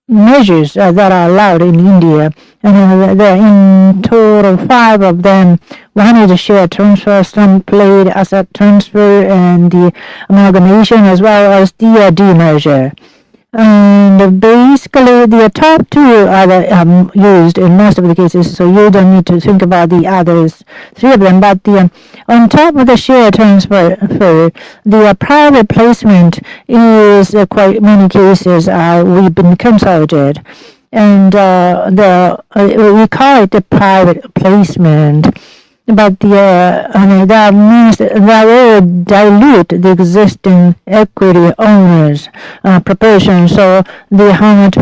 measures that are allowed in India. And there are in total 5 of them. One is the share transfer, slump played asset transfer, and the amalgamation, as well as the demerger. And basically, the top 2 are used in most of the cases, so you don't need to think about the others 3 of them. But on top of the share transfer, the private placement is quite many cases we've been consolidated, and we call it the private placement. But that means that will dilute the existing equity owners' proportion. So how much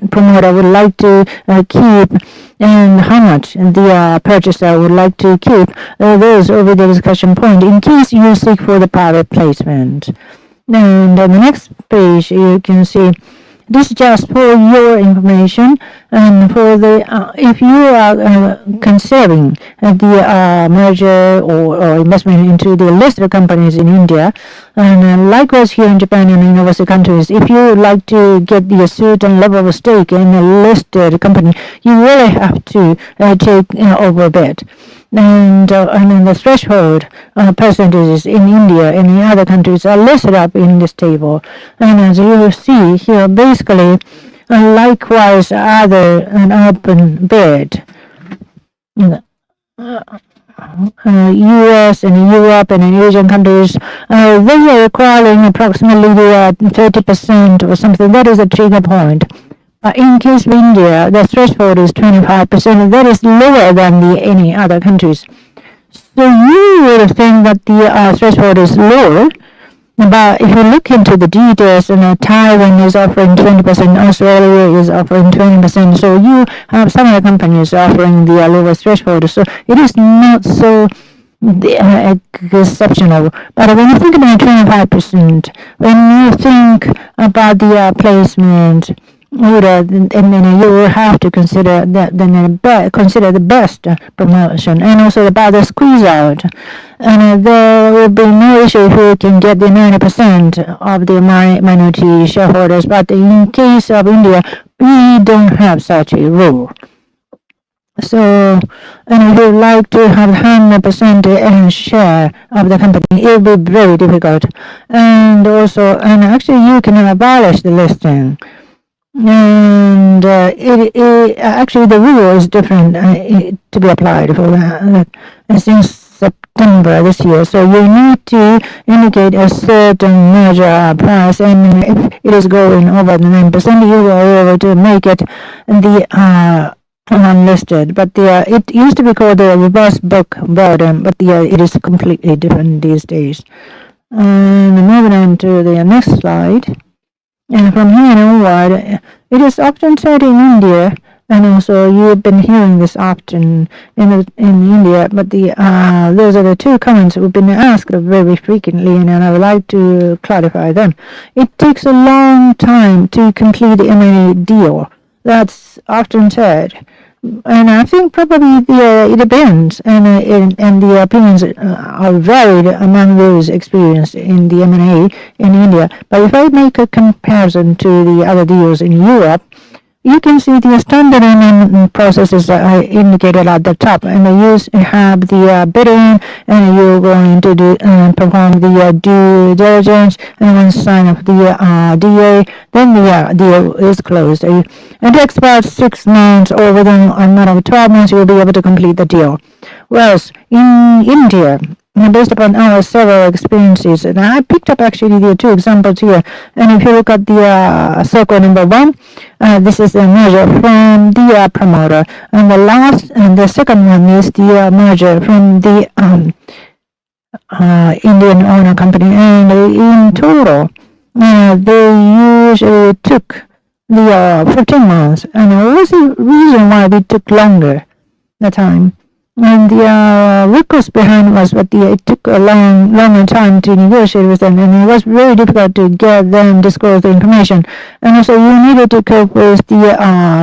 promoter would like to keep and how much the purchaser would like to keep, those will be the discussion point in case you seek for the private placement. And on the next page, you can see this is just for your information, and for the if you are considering the merger or investment into the listed companies in India, and likewise here in Japan and in overseas countries, if you would like to get the certain level of stake in a listed company, you really have to take over a bit. And the threshold percentages in India and in other countries are listed up in this table. And as you see here, basically, likewise, an open bid. US and Europe and in Asian countries, they are requiring approximately 30% or something. That is a trigger point. In case of India, the threshold is 25%. That is lower than any other countries. So you would think that the threshold is lower, but if you look into the details, Taiwan is offering 20%, Australia is offering 20%. So you have some other companies offering the lower threshold. So it is not so exceptional. But when you think about 25%, when you think about the placement, you will have to consider consider the best promotion, and also about the squeeze out. And there will be no issue if you can get the 90% of the minority shareholders. But in case of India, we don't have such a rule. So, and if you like to have 100% share of the company, it will be very difficult. And also, and actually, you can abolish the listing. And actually, the rule is different to be applied for that since September this year. So you need to indicate a certain measure price, and if it is going over the 9%, you are able to make it the unlisted. But it used to be called the reverse book burden, but it is completely different these days. And moving on to the next slide. And from here onward, it is often said in India, and also you've been hearing this often in India, but those are the two comments we've been asked very frequently, and I would like to clarify them. It takes a long time to complete the M&A deal. That's often said. And I think probably it depends, and the opinions are varied among those experienced in the M&A in India. But if I make a comparison to the other deals in Europe, you can see the standard M&A processes that I indicated at the top, and you have the bidding, and you're going to do perform the due diligence, and once sign of the DA, then the deal is closed. It takes about 6 months, or within a matter of 12 months, you'll be able to complete the deal. Whereas in India, based upon our several experiences, and I picked up actually the two examples here. And if you look at the circle number 1, this is a merger from the promoter, and the second one is the merger from the Indian owner company. And in total, they usually took the 15 months. And what was the reason why we took longer the time? And the request behind was that it took a longer time to negotiate with them, and it was very difficult to get them disclose the information. And also, you needed to cope with the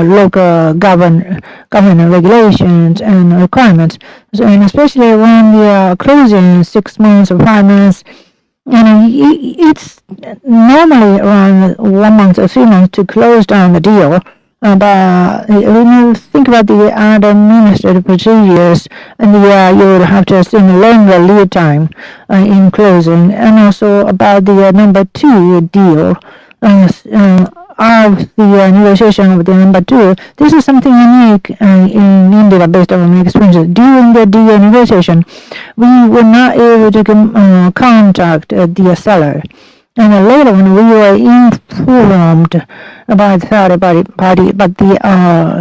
local government regulations and requirements. So, and especially when the closing 6 months or 5 months, it's normally around 1 month or 3 months to close down the deal. But when you think about the administrative procedures, and you would have to assume a longer lead time in closing, and also about the number 2 deal of the negotiation of the number 2. This is something unique in India based on my experiences. During the deal negotiation, we were not able to contact the seller. And later on, we were informed about the third party, but the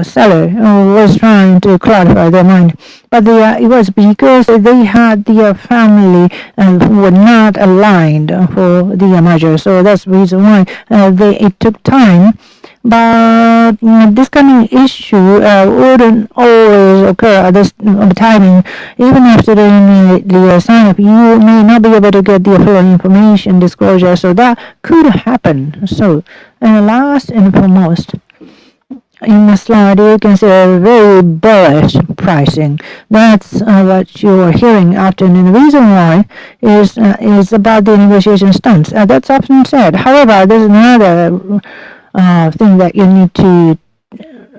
seller was trying to clarify their mind. But it was because they had the family who were not aligned for the merger. So that's the reason why it took time. But this kind of issue wouldn't always occur at this timing. Even after the sign up, you may not be able to get the full information disclosure, so that could happen. So, last and foremost, in the slide, you can see a very bullish pricing. That's what you are hearing often, and the reason why is about the negotiation stance. That's often said. However, there's another thing that you need to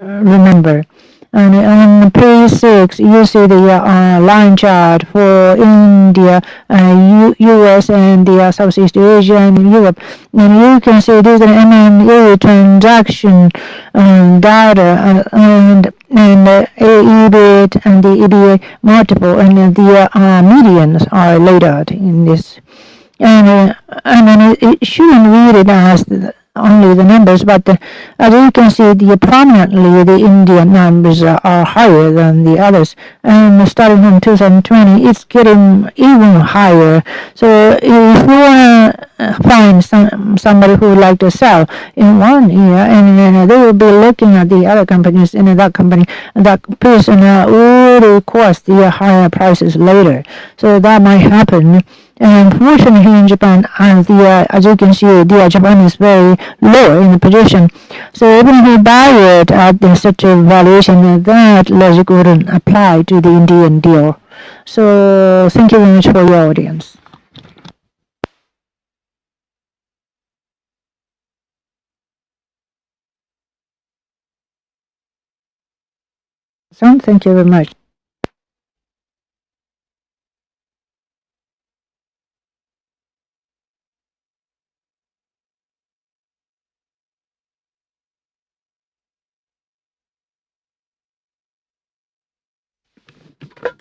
remember. And on page 6, you see the line chart for India, US, and the Southeast Asia and Europe. And you can see these are M&A transaction data and EBIT and the EBA multiple, and the medians are laid out in this. And then it shouldn't read it as only the numbers, but as you can see, prominently the Indian numbers are higher than the others. And starting from 2020, it's getting even higher. So if you want to find somebody who would like to sell in 1 year, and they will be looking at the other companies in that company, and that person will request the higher prices later. So that might happen. And unfortunately, here in Japan, as you can see, the Japan is very low in the position. So even if you buy it at such a valuation, that logic wouldn't apply to the Indian deal. So thank you very much for your audience. Miyake-san. Thank you very much.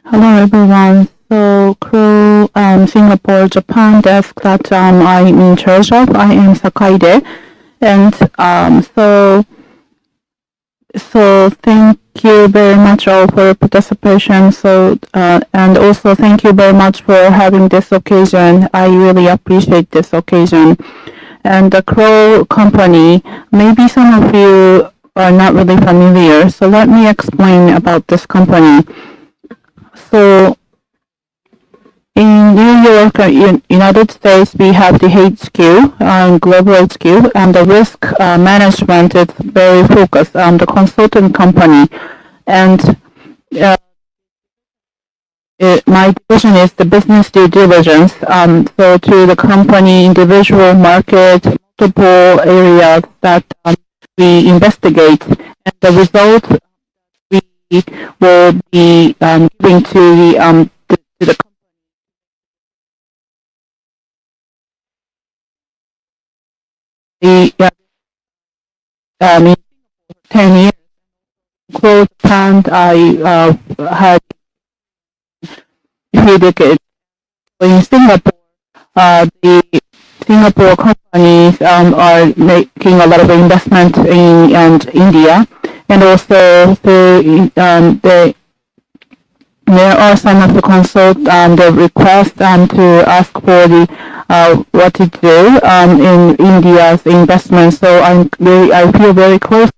Hello, everyone. So, crew, Singapore, Japan desk that I'm in charge of. I am Sakaide, and so thank you very much all for your participation. So, and also thank you very much for having this occasion. I really appreciate this occasion. And the Crow company, maybe some of you are not really familiar. So let me explain about this company. So in New York, United States, we have the HQ, global HQ, and the risk management is very focused on the consultant company. And my division is the business due diligence. So to the company, individual market, multiple areas that we investigate, and the result we will be giving to the in 10 years. Close and I had a few decades. In Singapore, the Singapore companies are making a lot of investment in India, and also there are some of the consult the request to ask for the what to do in India's investment. So I feel very close to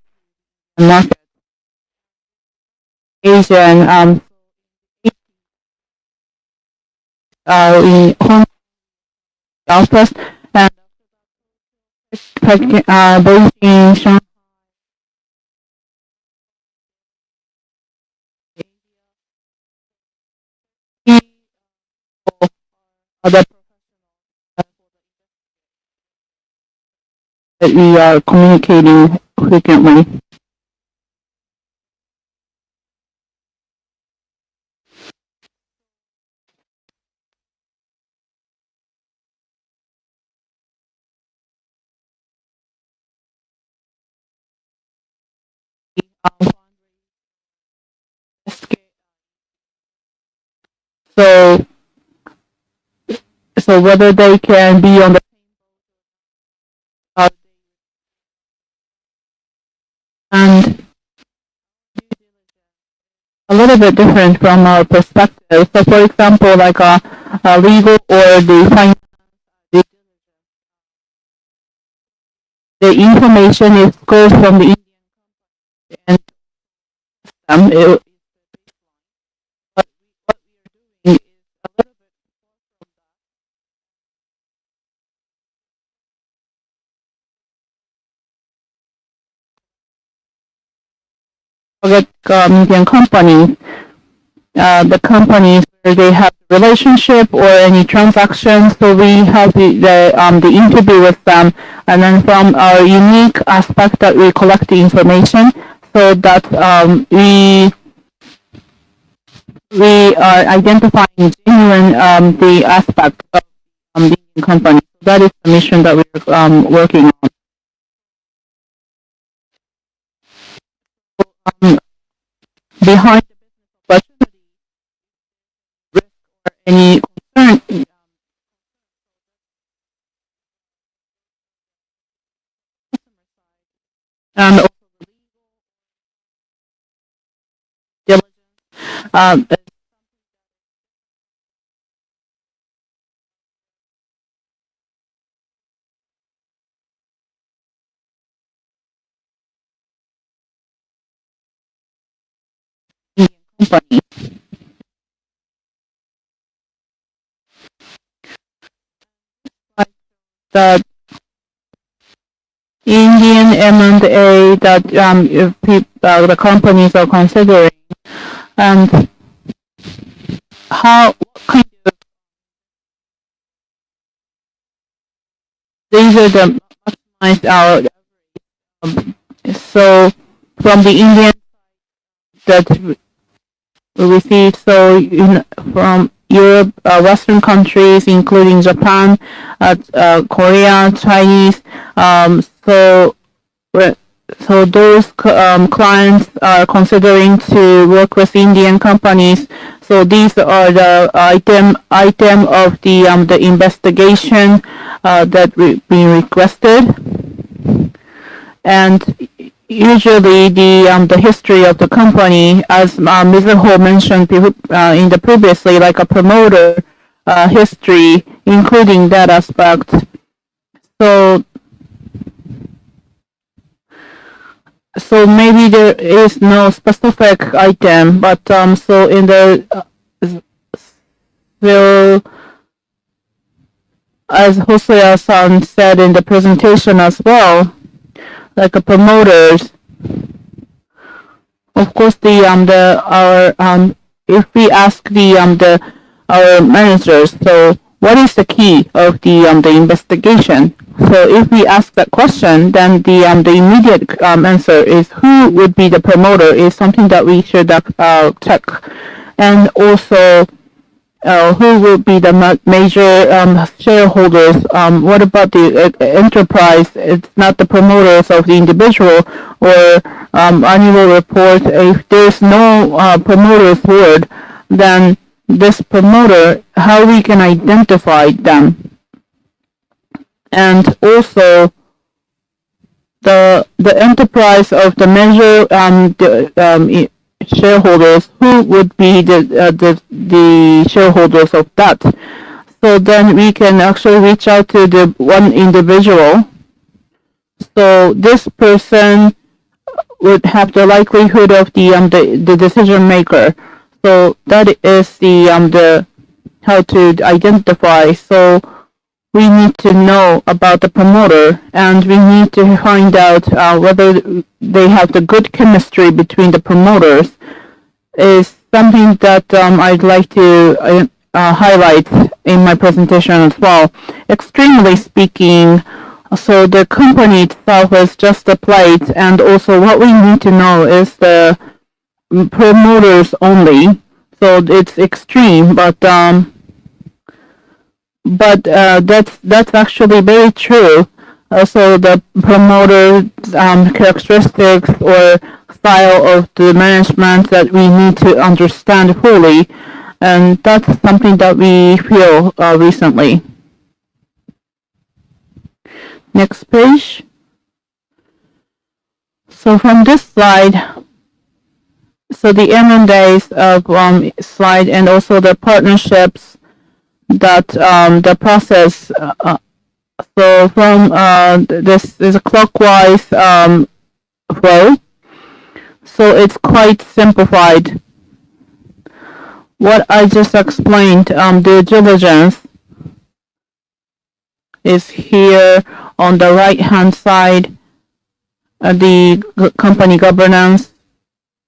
the market. Asian in Hong Kong office and Beijing, Shanghai, other that we are communicating frequently. So, so whether they can be on the and a little bit different from our perspective. So, for example, like a legal or the finance, the information is goes from the and it, what we are doing is a little bit Indian companies, the companies where they have relationship or any transactions. So we have the interview with them, and then from our unique aspect that we collect the information, so that we are identifying genuine the aspect of the Indian company. So that is the mission that we're working on. Behind the business opportunity, risk or any concern, and also diligence, Indian company. Like the Indian M&A that the companies are considering, and what kind of these are the maximize our so from the Indian that received. So from Europe, Western countries, including Japan, Korea, Chinese. So those clients are considering to work with Indian companies. So these are the item of the investigation that being requested. And usually the history of the company, as Mr. Ho mentioned in the previously, like a promoter history, including that aspect. So maybe there is no specific item, but so in the so as Hosoya-san said in the presentation as well, like promoters, of course if we ask our managers, so what is the key of the investigation? So if we ask that question, then the immediate answer is who would be the promoter is something that we should check, and also who will be the major shareholders. What about the enterprise? It's not the promoters of the individual or annual report. If there's no promoter's word, then this promoter, how we can identify them. And also the enterprise of the major shareholders, who would be the shareholders of that. So then we can actually reach out to the one individual. So this person would have the likelihood of the decision maker. So that is the how to identify. So we need to know about the promoter, and we need to find out whether they have the good chemistry between the promoters. Is something that I'd like to highlight in my presentation as well. Extremely speaking, so the company itself is just a plate, and also what we need to know is the promoters only. So it's extreme, but that's actually very true. So the promoter characteristics or style of the management that we need to understand fully, and that's something that we feel recently. Next page. So from this slide, so the M&As slide, and also the partnerships that the process. So from this is a clockwise flow. So it's quite simplified. What I just explained, due diligence, is here on the right-hand side. The company governance,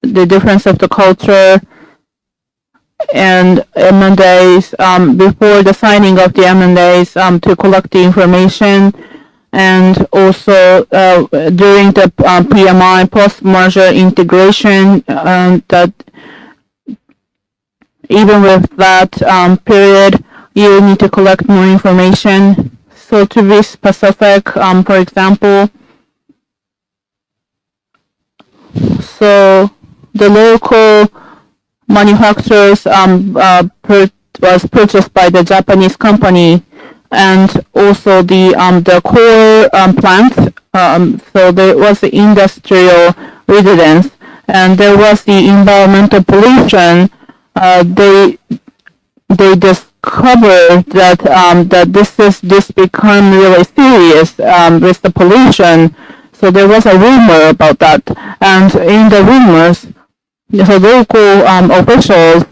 the difference of the culture, and M&As before the signing of the M&As to collect the information, and also during the PMI post-merger integration, that even with that period, you need to collect more information. So to be specific, for example, so the local manufacturers was purchased by the Japanese company, and also the core plants. So there was the industrial residence, and there was the environmental pollution. They discovered that this become really serious with the pollution. So there was a rumor about that, and in the rumors, the local officials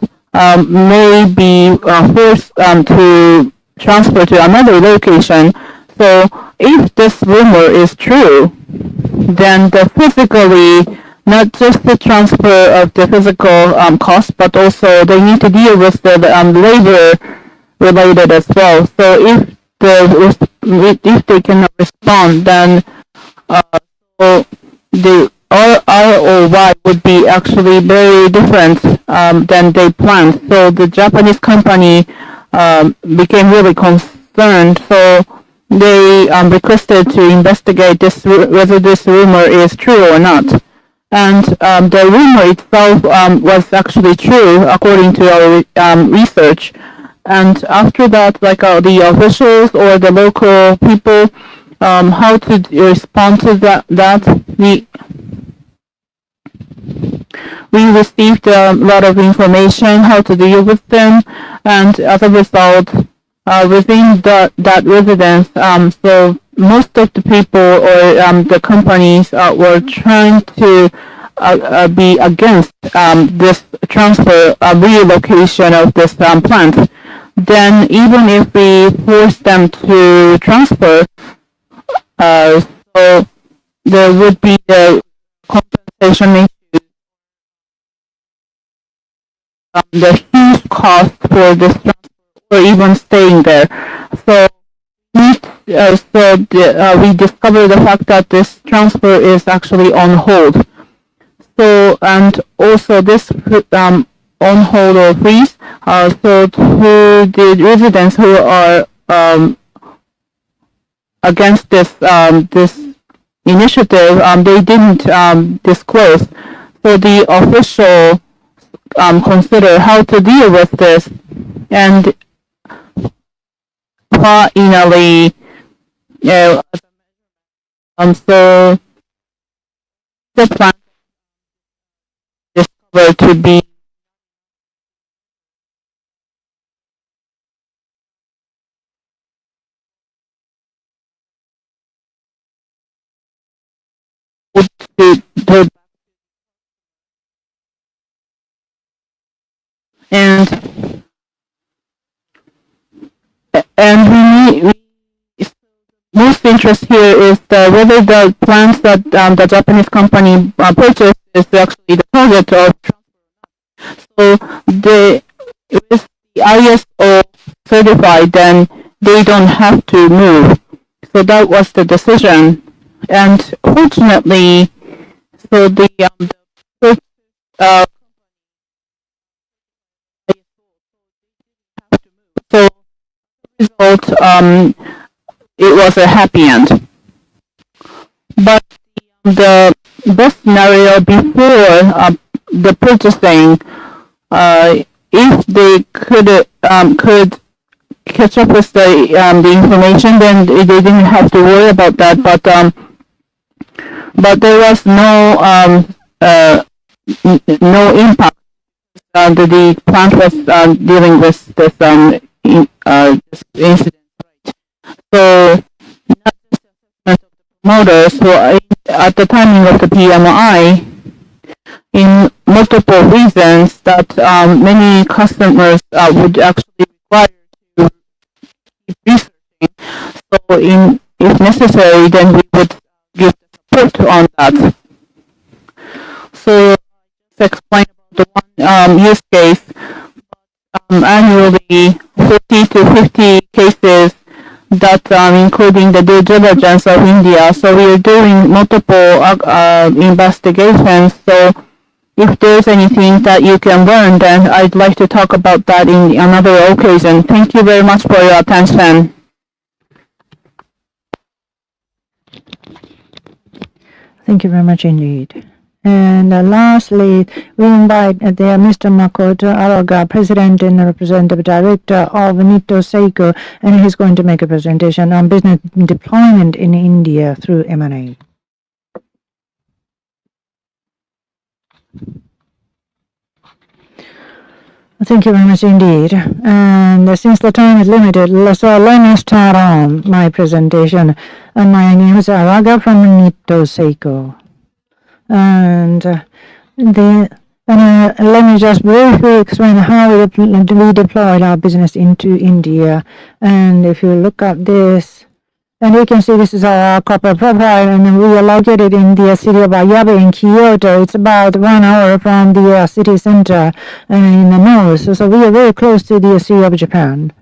may be forced to transfer to another location. So if this rumor is true, then physically, not just the transfer of the physical cost, but also they need to deal with the labor related as well. So if they cannot respond, then so the ROI would be actually very different than they planned. So the Japanese company became really concerned. So they requested to investigate this whether this rumor is true or not. And the rumor itself was actually true according to our research. And after that, like the officials or the local people, how to respond to that we received a lot of information how to deal with them, and as a result, within that residence, so most of the people or the companies were trying to be against this transfer, relocation of this plant. Then even if we force them to transfer, so there would be the compensation issue, the huge cost for this transfer or even staying there. So we discovered the fact that this transfer is actually on hold. So, and also this on hold or freeze, so to the residents who are against this this initiative, they didn't disclose. So the official consider how to deal with this, and finally, so the plan discovered to be and we most interest here is whether the plants that the Japanese company purchased is actually the target of transfer. So if the ISO certified, then they don't have to move. So that was the decision. And fortunately, so the so result, it was a happy end. But the best scenario before the purchasing, if they could catch up with the information, then they didn't have to worry about that. But there was no impact. The plant was dealing with this incident. So, not just assessment of the promoters, so at the timing of the PMI, in multiple reasons that many customers would actually require to keep researching. So, if necessary, then we would give the support on that. So, just explain about the one use case. Annually, 40 to 50 cases that including the due diligence of India. So we are doing multiple investigations. So if there's anything that you can learn, then I'd like to talk about that in another occasion. Thank you very much for your attention. Thank you very much indeed. And lastly, we invite Mr. Makoto Araga, President and Representative Director of Nitto Seiko, and he's going to make a presentation on business deployment in India through M&A. Thank you very much indeed. And since the time is limited, so let me start on my presentation. My name is Araga from Nitto Seiko. And let me just briefly explain how we deployed our business into India. And if you look at this, and you can see this is our corporate profile, and we are located in the city of Ayabe in Kyoto. It's about 1 hour from the city center in the north. So we are very close to the Sea of Japan.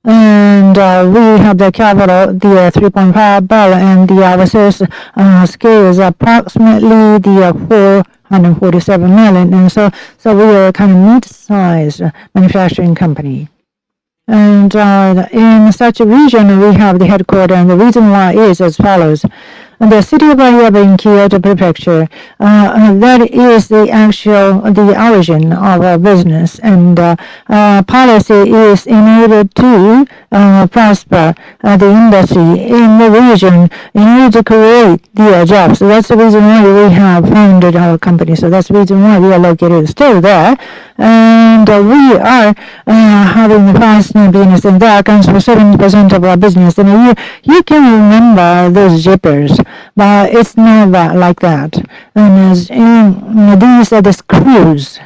And we have the capital, the 3.5 billion, and our sales scale is approximately the 147 million. And so we are a kind of mid-sized manufacturing company. And in such a region, we have the headquarters, and the reason why is as follows. And the city of Ayaba in Kyoto Prefecture, that is the origin of our business, and policy is in order to prosper the industry in the region, in order to create the jobs. So that's the reason why we have founded our company. So that's the reason why we are located still there, and we are having the fastener business, and that accounts for 70% of our business. And you can remember those zippers, but it's not like that. And these are the screws.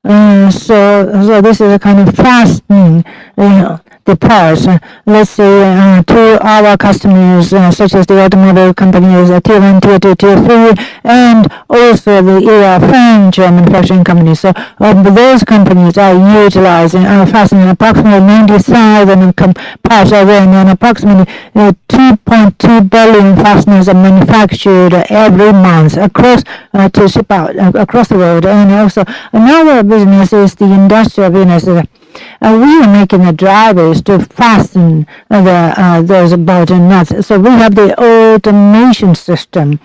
So this is a kind of fastening, the parts. Let's say to our customers, such as the automobile companies, Tier 1, Tier 2, Tier 3, and also the French manufacturing companies. So those companies are utilizing fastening approximately 90,000 parts a day, and approximately 2.2 billion fasteners are manufactured every month across to ship out across the world. And also another business is the industrial business. We are making the drivers to fasten those bolts and nuts. So we have the automation system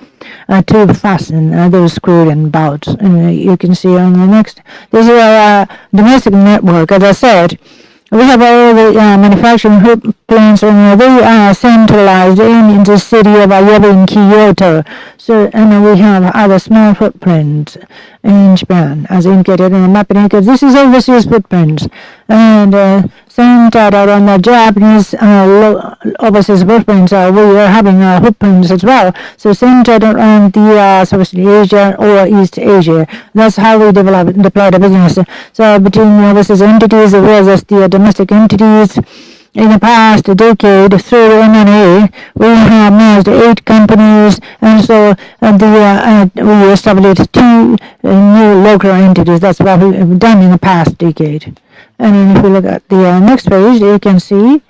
to fasten those screws and bolts. And you can see on the next. This is our domestic network. As I said, we have all the manufacturing plants, and they are centralized in the city of Ayaba in Kyoto. So, and we have other small footprints in Japan, as indicated in the map. Because this is overseas footprints, and centered around the Japanese overseas footprints. We are having footprints as well. So centered around the Southeast Asia or East Asia. That's how we deploy the business. So between overseas entities as well as the domestic entities. In the past decade, through M&A, we have merged 8 companies, and so we established 2 new local entities. That's what we've done in the past decade. And then if we look at the next page, you can see,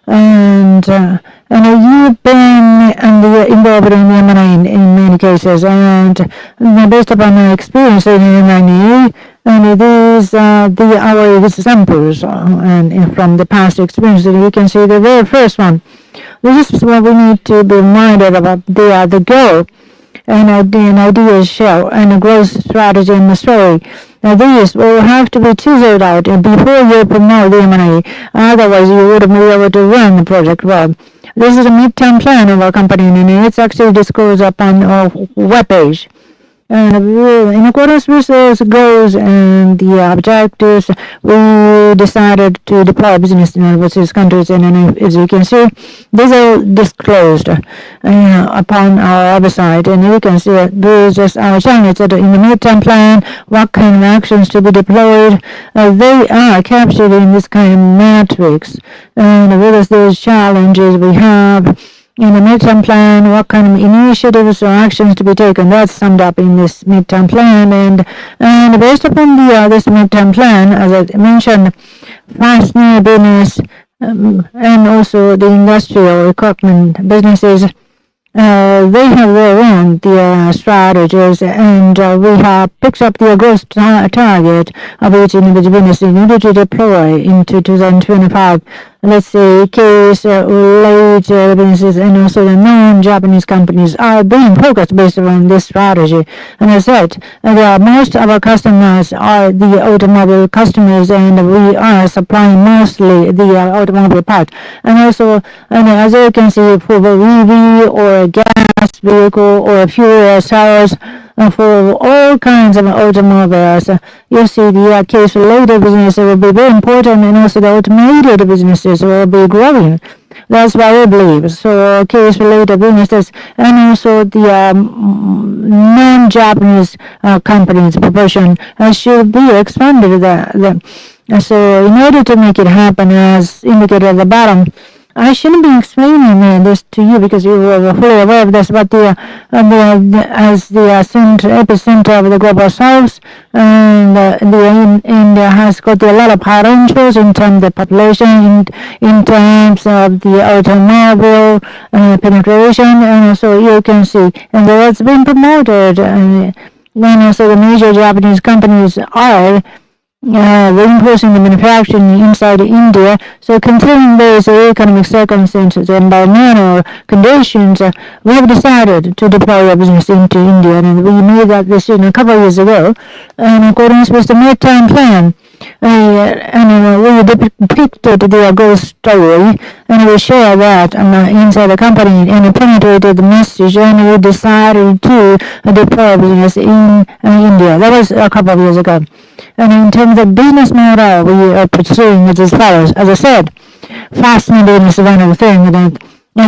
and you've been involved in M&A in many cases, and based upon my experience in M&A, and these are our examples, and from the past experience, you can see the very first one. This is what we need to be reminded about the goal, and an idea shell, and a growth strategy and the story. Now these will have to be chiseled out before you promote the M&A. Otherwise, you wouldn't be able to run the project well. This is a mid-term plan of our company, and it's actually disclosed upon our webpage. And in accordance with those goals and the objectives, we decided to deploy business in overseas countries. And as you can see, these are disclosed upon our website. And you can see that these are our channels that in the midterm plan, what kind of actions to be deployed. They are captured in this kind of matrix. And with those challenges we have in the midterm plan, what kind of initiatives or actions to be taken, that's summed up in this midterm plan. And based upon this midterm plan, as I mentioned, fastener business and also the industrial equipment businesses, they have their own strategies, and we have picked up the growth target of each individual business in order to deploy into 2025. Let's say case-related businesses and also the non-Japanese companies are being focused based on this strategy. And as I said, most of our customers are the automobile customers, and we are supplying mostly the automobile part. And also, as you can see, for the EV or gas vehicle or fuel cells, for all kinds of automobiles, you see the case-related business will be very important, and also the automated businesses will be growing. That's what we believe. So case-related businesses and also the non-Japanese companies proportion should be expanded. So in order to make it happen, as indicated at the bottom, I shouldn't be explaining this to you because you were fully aware of this, but as the epicenter of the global south, and India has got a lot of potentials in terms of the population, in terms of the automobile penetration, and so you can see, and that's been promoted. Then also the major Japanese companies are reinforcing the manufacturing inside India. So considering those economic circumstances and environmental conditions, we have decided to deploy our business into India, and we made that decision a couple of years ago in accordance with the midterm plan. And we depicted the growth story, and we share that inside the company, and penetrated the message, and we decided to deploy business in India. That was a couple of years ago. And in terms of business model, we are pursuing it as follows. As I said, fascinating is one of the things that we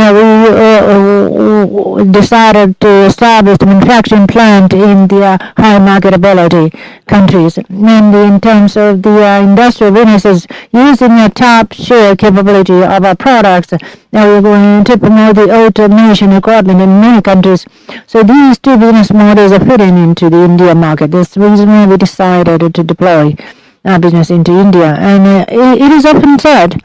decided to establish the manufacturing plant in the high marketability countries. And in terms of the industrial businesses, using the top share capability of our products, now we're going to promote the automation equipment in many countries. So these two business models are fitting into the India market. That's the reason why we decided to deploy our business into India. And it is often said,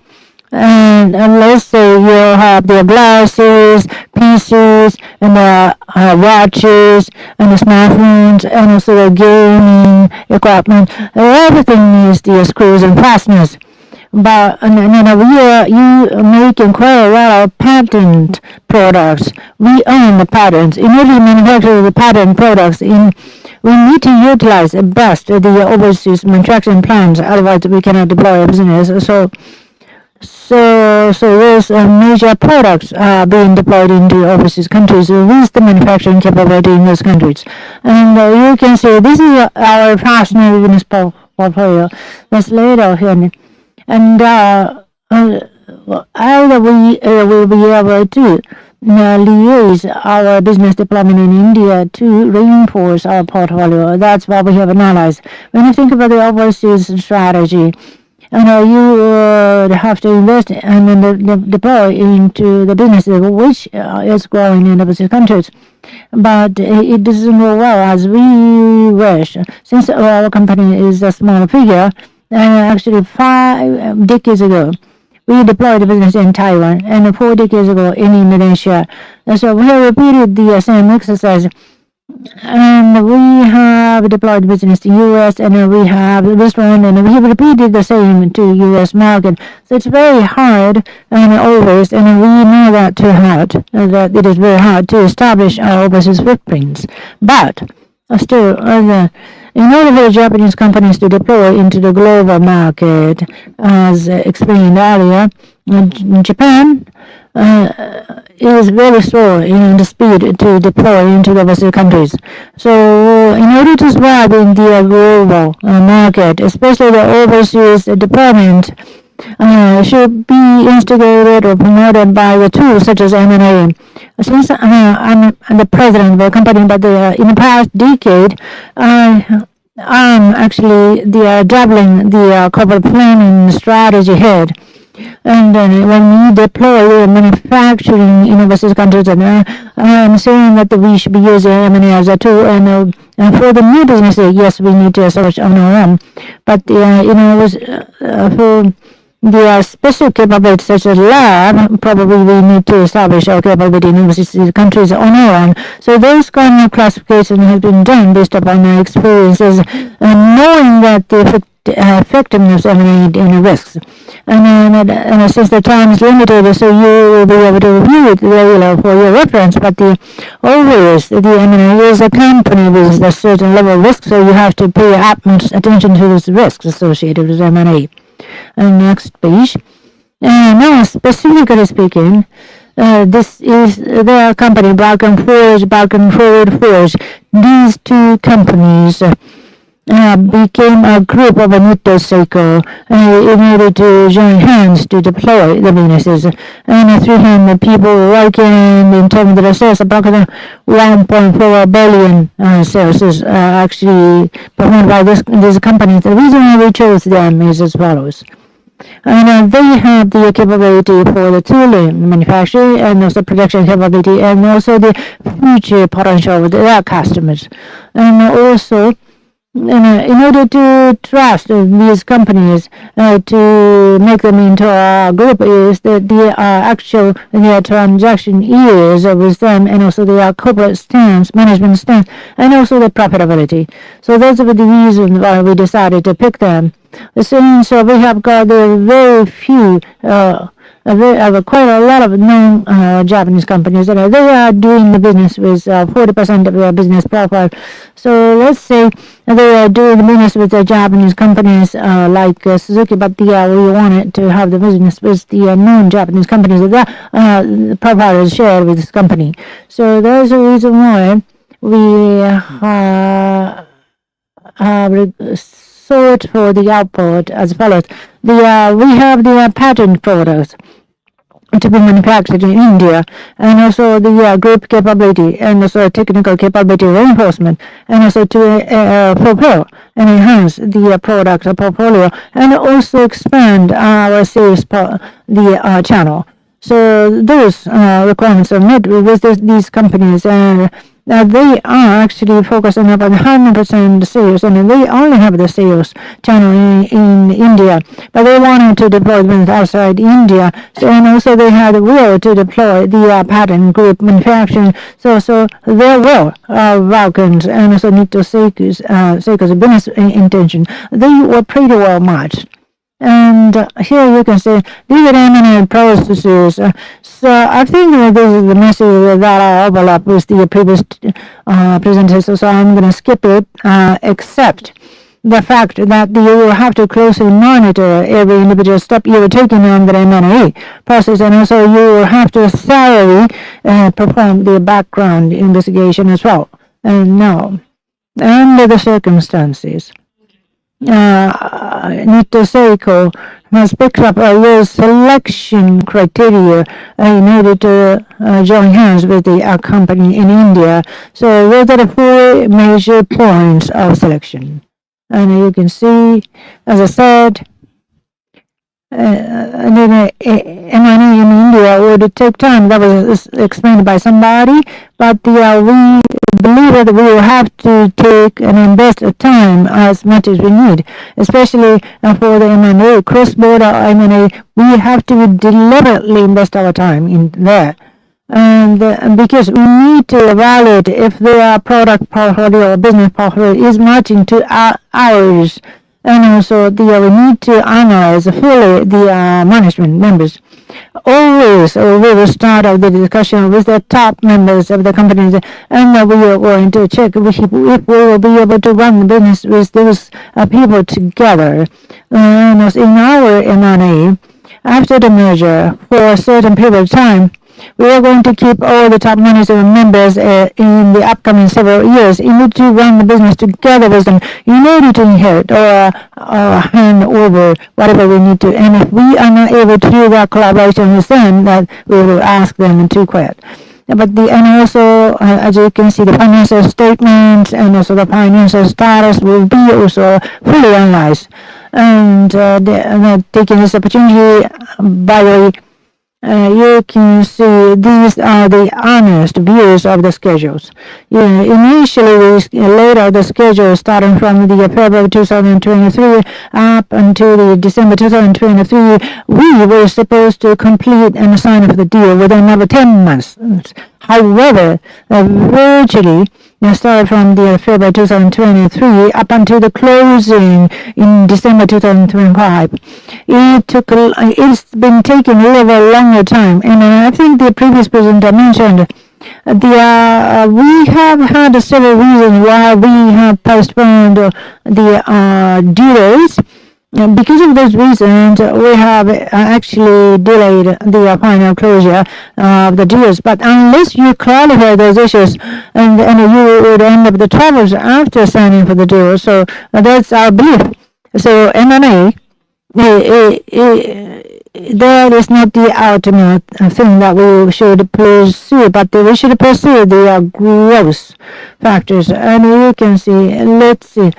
and let's say you have the glasses, PCs, and the watches, and the smartphones, and also the gaming equipment. Everything is the screws and fasteners. But you making quite a lot of patent products. We own the patents. In order to manufacture the patent products, we need to utilize best the overseas manufacturing plants. Otherwise, we cannot deploy a business. So those major products are being deployed into overseas countries with the manufacturing capability in those countries. And you can see this is our fascinating business portfolio that's laid out here. And either we will be able to liaise our business deployment in India to reinforce our portfolio. That's what we have analyzed. When you think about the overseas strategy, you would have to invest and then deploy into the businesses which is growing in overseas countries. But it doesn't go well as we wish. Since our company is a small figure, actually 5 decades ago, we deployed the business in Taiwan, and 4 decades ago in Indonesia. And so we have repeated the same exercise. And we have deployed business to U.S. and we have this one, and we have repeated the same to U.S. market. So it's very hard and always, and we know that that it is very hard to establish our overseas footprints. But still, in order for Japanese companies to deploy into the global market, as explained earlier, Japan is very slow in the speed to deploy into the overseas countries. So in order to survive in the global market, especially the overseas deployment, should be instigated or promoted by the tools such as M&A. Since I'm the president of the company, but in the past decade, I'm actually doubling the corporate planning strategy head. And then when we deploy manufacturing in overseas countries, and I'm saying that we should be using M&A as a tool. And for the new businesses, yes, we need to establish on our own. But for the special capabilities such as lab, probably we need to establish our capability in overseas countries on our own. So those kind of classification has been done based upon our experiences, knowing that the effectiveness of any risks. And since the time is limited, so you will be able to review it regularly for your reference. But always the M&A is a company with a certain level of risk, so you have to pay utmost attention to those risks associated with M&A. And next page. Now, specifically speaking, this is their company, Balkan Forward Forge. These two companies became a group of a Nitto Seiko in order to join hands to deploy the businesses. And 300 people working in terms of the sales, approximately 1.4 billion sales is actually performed by these companies. The reason why we chose them is as follows. And they have the capability for the tooling manufacturing and also production capability and also the future potential of their customers. And also in order to trust these companies to make them into a group is that the actual transaction years with them, and also their corporate stance, management stance, and also the profitability. So those are the reasons why we decided to pick them. Since we have got very few quite a lot of non-Japanese companies that they are doing the business with 40% of their business profile. So let's say they are doing the business with the Japanese companies like Suzuki, but we wanted to have the business with the non-Japanese companies that profile is shared with this company. So there's a reason why we sort for the output as follows. We have the patent products to be manufactured in India, and also the group capability, and also technical capability reinforcement, and also to fulfill and enhance the product portfolio, and also expand our sales channel. So those requirements are met with these companies, and they are actually focusing upon 100% sales, and they only have the sales channel in India, but they wanted to deploy them outside India. So, and also they had the will to deploy the patent group manufacturing. So their will welcomed, and also Nitto Seiko's business intention. They were pretty well matched. And here you can see dividend and processes. So I think this is the message that I overlap with the previous presentation, so I'm going to skip it, except the fact that you will have to closely monitor every individual step you are taking on the M&A process, and also you will have to thoroughly perform the background investigation as well. And now, under the circumstances, Nitto Seiko has picked up your selection criteria in order to join hands with the company in India. So those are the 4 major points of selection. And you can see, as I said, M&A in India would take time. That was explained by somebody, but we believe that we will have to take and invest time as much as we need, especially for the M&A, cross-border M&A. We have to deliberately invest our time in there. And because we need to evaluate if their product portfolio or business portfolio is matching to ours. And also we need to analyze fully the management members. Always we will start out the discussion with the top members of the companies, and we are going to check if we will be able to run the business with those people together. And in our M&A, after the merger, for a certain period of time, we are going to keep all the top management members in the upcoming several years in order to run the business together with them, in order to inherit or hand over whatever we need to. And if we are not able to do that collaboration with them, that we will ask them to quit. But and also, as you can see, the financial statements and also the financial status will be also fully analyzed. And taking this opportunity, by the way, you can see these are the honest views of the schedules. Initially, we laid out the schedule starting from the February 2023 up until the December 2023. We were supposed to complete and sign off the deal within another 10 months. However, virtually started from the February 2023 up until the closing in December 2025. It's been taking a little longer time, and I think the previous presenter mentioned we have had several reasons why we have postponed the due dates. Because of those reasons, we have actually delayed the final closure of the deals. But unless you clarify those issues, and you would end up the troubles after signing for the deal. So that's our belief. So M&A, that is not the ultimate thing that we should pursue, but we should pursue the growth factors. And you can see, let's see.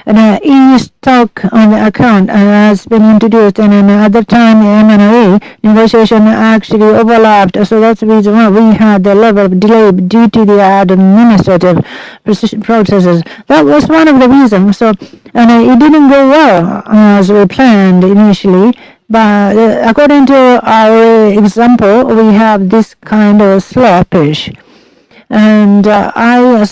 e-stock on the account has been introduced, and at the time the M&A negotiation actually overlapped. So that's the reason why we had the level of delay due to the administrative processes. That was one of the reasons. So, and it didn't go well as we planned initially. But according to our example, we have this kind of slippage. And I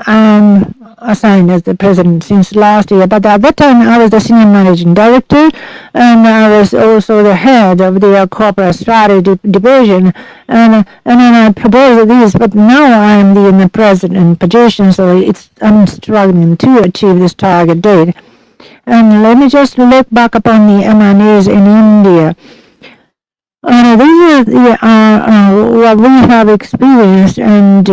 am assigned as the president since last year. But at that time, I was the senior managing director, and I was also the head of the corporate strategy division. And then I proposed this, but now I am in the president position, so I'm struggling to achieve this target date. And let me just look back upon the M&As in India. This is what we have experienced and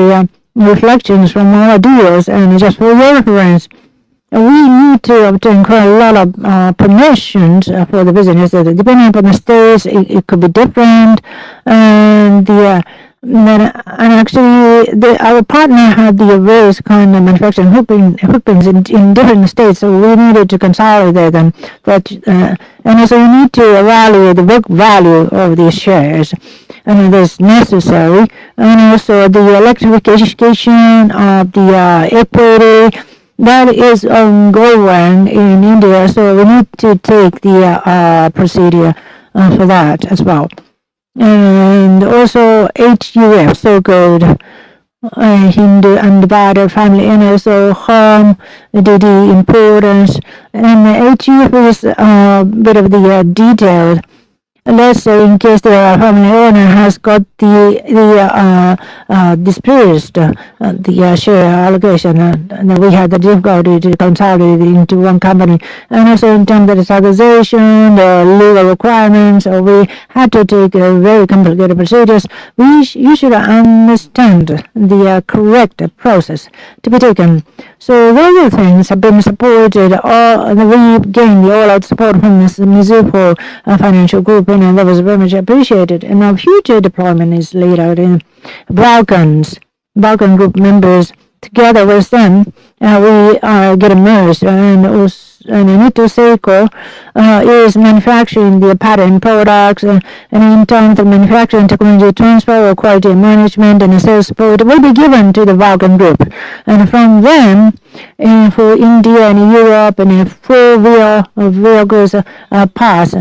reflections from our deals. And just for your reference, we need to obtain quite a lot of permissions for the business. Depending upon the states, it could be different. And actually, our partner had the various kind of manufacturing footprints in different states, so we needed to consolidate them. And also, you need to evaluate the book value of these shares, and it is necessary. And also, the electrification of the equity, that is ongoing in India, so we need to take the procedure for that as well. And also HUF, so-called Hindu and Bhatta family, and also home, the importance. And HUF is a bit of the detailed. Let's say in case the family owner has got the dispersed the share allocation, and we had the difficulty to consolidate it into one company. And also in terms of the taxation, the legal requirements, so we had to take very complicated procedures. You should understand the correct process to be taken. So those things have been supported. We gained the all-out support from this Mizuho financial group, and that was very much appreciated. And our future deployment is laid out in Balkan group members. Together with them, we get immersed, and Nitto Seiko is manufacturing the pattern products, and in terms of manufacturing technology transfer or quality management and sales support will be given to the Balkan group. And from them, for India and Europe, and four-wheel vehicles parts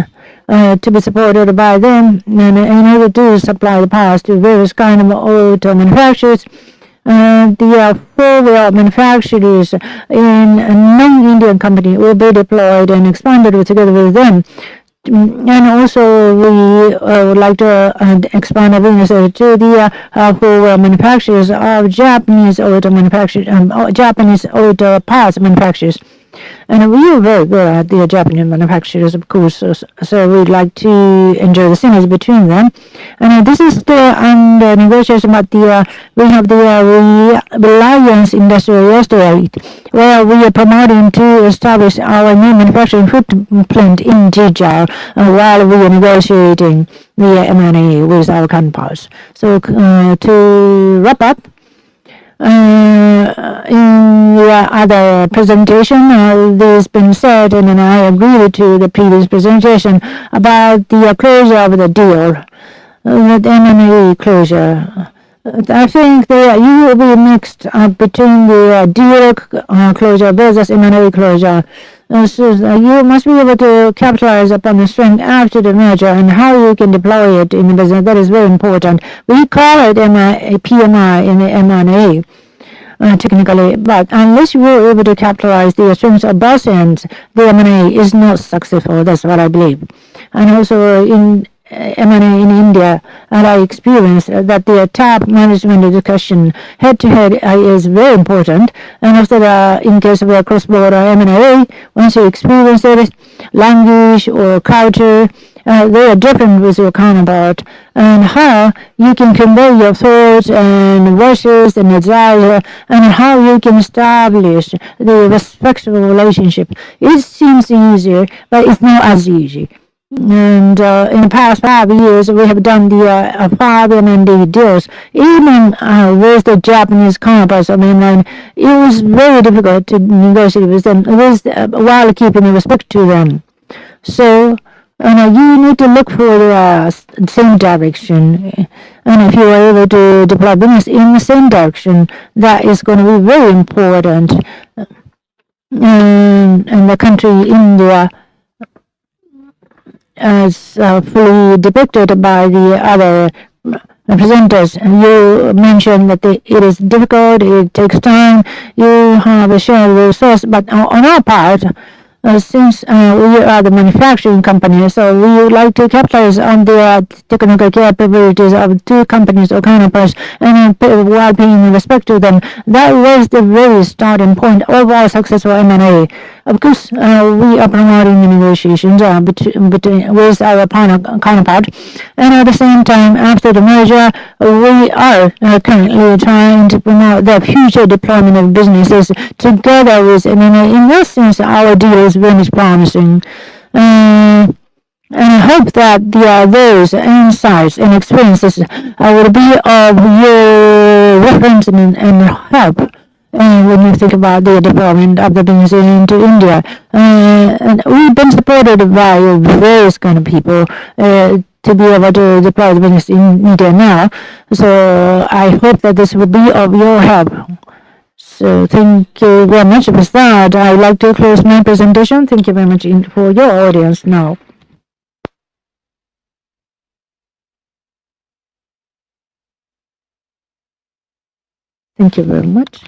to be supported by them, and in order to supply the parts to various kind of auto manufacturers. The four-wheel manufacturers in a non-Indian company will be deployed and expanded together with them. And also, we would like to expand our business to the four-wheel manufacturers of Japanese auto manufacturers, Japanese auto parts manufacturers. And we are very good at the Japanese manufacturers, of course, so we'd like to enjoy the synergy between them. And this is still under negotiation, but we have the Reliance Industrial Estate, where we are promoting to establish our new manufacturing footprint in Jijia while we are negotiating the M&A with our counterparts. So to wrap up, in the other presentation, this been said, and I agree to the previous presentation about the closure of the deal, the M&A closure. I think that you will be mixed between the deal closure versus M&A closure. So you must be able to capitalize upon the strength after the merger and how you can deploy it in the business. That is very important. We call it PMI in the M&A. Technically, but unless you are able to capitalize the strengths of both ends, the M&A is not successful. That's what I believe. And also in M&A in India, and I experienced that the top management discussion head-to-head is very important. And after in case of a cross-border M&A, once you experience it, language or culture, they are different with your counterpart, and how you can convey your thoughts and wishes and desire, and how you can establish the respectful relationship. It seems easier, but it's not as easy. And in the past 5 years, we have done the 5 M&A deals. Even with the Japanese counterparts on mainland, it was very difficult to negotiate with them while keeping respect to them. So, you need to look for the same direction. And if you are able to deploy business in the same direction, that is going to be very important. And the country India, as fully depicted by the other presenters. You mentioned that it is difficult, it takes time, you have a shared resource, but on our part, since we are the manufacturing company, so we would like to capitalize on the technical capabilities of two companies or counterparts and while paying respect to them. That was the very starting point of our successful M&A. Of course, we are promoting the negotiations with our counterpart, and at the same time, after the merger, we are currently trying to promote the future deployment of businesses together with M&A. In that sense, our deal is very much promising. And I hope that those insights and experiences will be of your reference and help when you think about the development of the business into India. And we've been supported by various kind of people to be able to deploy the business in India now. So I hope that this will be of your help. So thank you very much. With that, I'd like to close my presentation. Thank you very much for your audience now. Thank you very much.